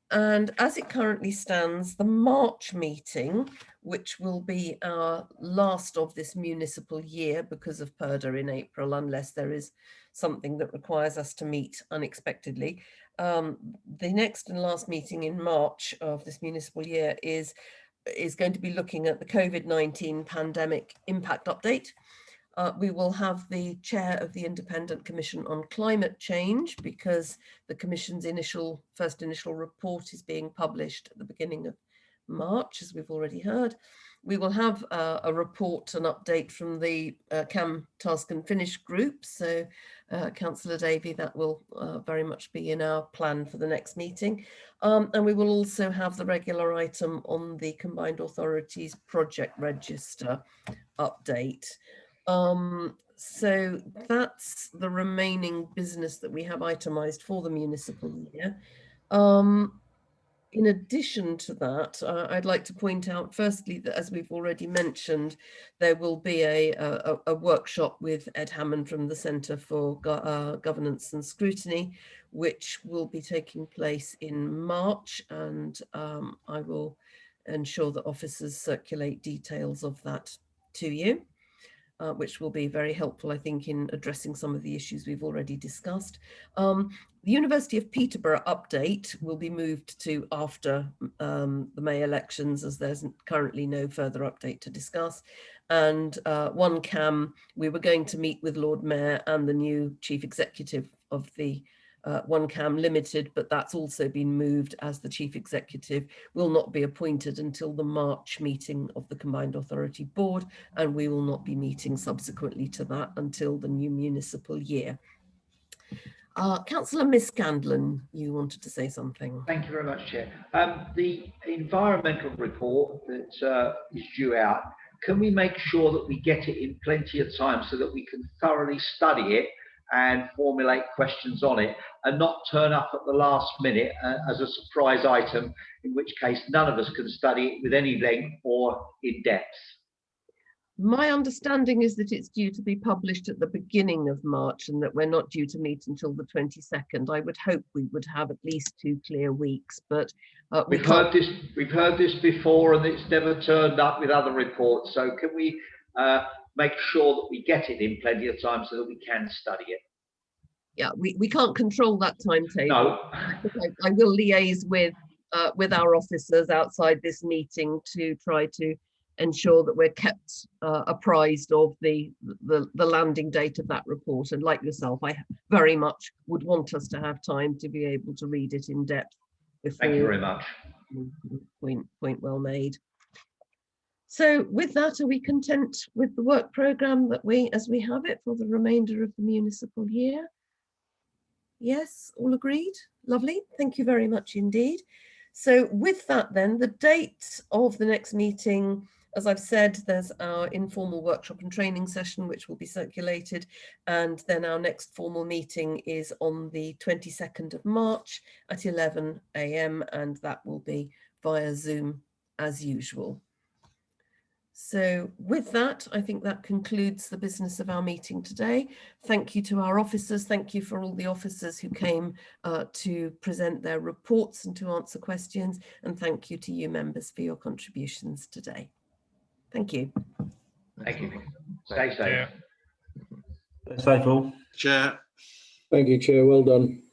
And as it currently stands, the March meeting, which will be our last of this municipal year because of PERDA in April, unless there is something that requires us to meet unexpectedly. The next and last meeting in March of this municipal year is going to be looking at the COVID-19 pandemic impact update. We will have the chair of the Independent Commission on Climate Change because the Commission's first initial report is being published at the beginning of March, as we've already heard. We will have a report, an update from the CAM Task and Finish group. So Councillor Davey, that will very much be in our plan for the next meeting. And we will also have the regular item on the Combined Authorities Project Register update. So that's the remaining business that we have itemized for the municipal year. In addition to that, I'd like to point out firstly that, as we've already mentioned, there will be a workshop with Ed Hammond from the Centre for Governance and Scrutiny, which will be taking place in March, and I will ensure that officers circulate details of that to you. Which will be very helpful, I think, in addressing some of the issues we've already discussed. The University of Peterborough update will be moved to after the May elections, as there's currently no further update to discuss. And one CAM, we were going to meet with Lord Mayor and the new chief executive of the One CAM Limited, but that's also been moved as the chief executive will not be appointed until the March meeting of the Combined Authority Board, and we will not be meeting subsequently to that until the new municipal year. Councillor Miscandon, you wanted to say something. Thank you very much, Chair. The environmental report that is due out can we make sure that we get it in plenty of time so that we can thoroughly study it and formulate questions on it, and not turn up at the last minute as a surprise item, in which case none of us can study it with any length or in depth? My understanding is that it's due to be published at the beginning of March and that we're not due to meet until the 22nd. I would hope we would have at least 2 clear weeks, but we've heard this before, and it's never turned up with other reports. So can we make sure that we get it in plenty of time so that we can study it? Yeah, we can't control that timetable. No. I will liaise with our officers outside this meeting to try to ensure that we're kept apprised of the landing date of that report. And like yourself, I very much would want us to have time to be able to read it in depth before. Thank you very much. Point well made. So with that, are we content with the work programme that as we have it for the remainder of the municipal year? Yes, all agreed? Lovely. Thank you very much indeed. So with that then, the date of the next meeting, as I've said, there's our informal workshop and training session, which will be circulated. And then our next formal meeting is on the 22nd of March at 11 AM, and that will be via Zoom as usual. So with that, I think that concludes the business of our meeting today. Thank you to our officers. Thank you for all the officers who came to present their reports and to answer questions. And thank you to you members for your contributions today. Thank you. Thank you. Stay safe. Stay safe all. Chair. Thank you, Chair. Well done.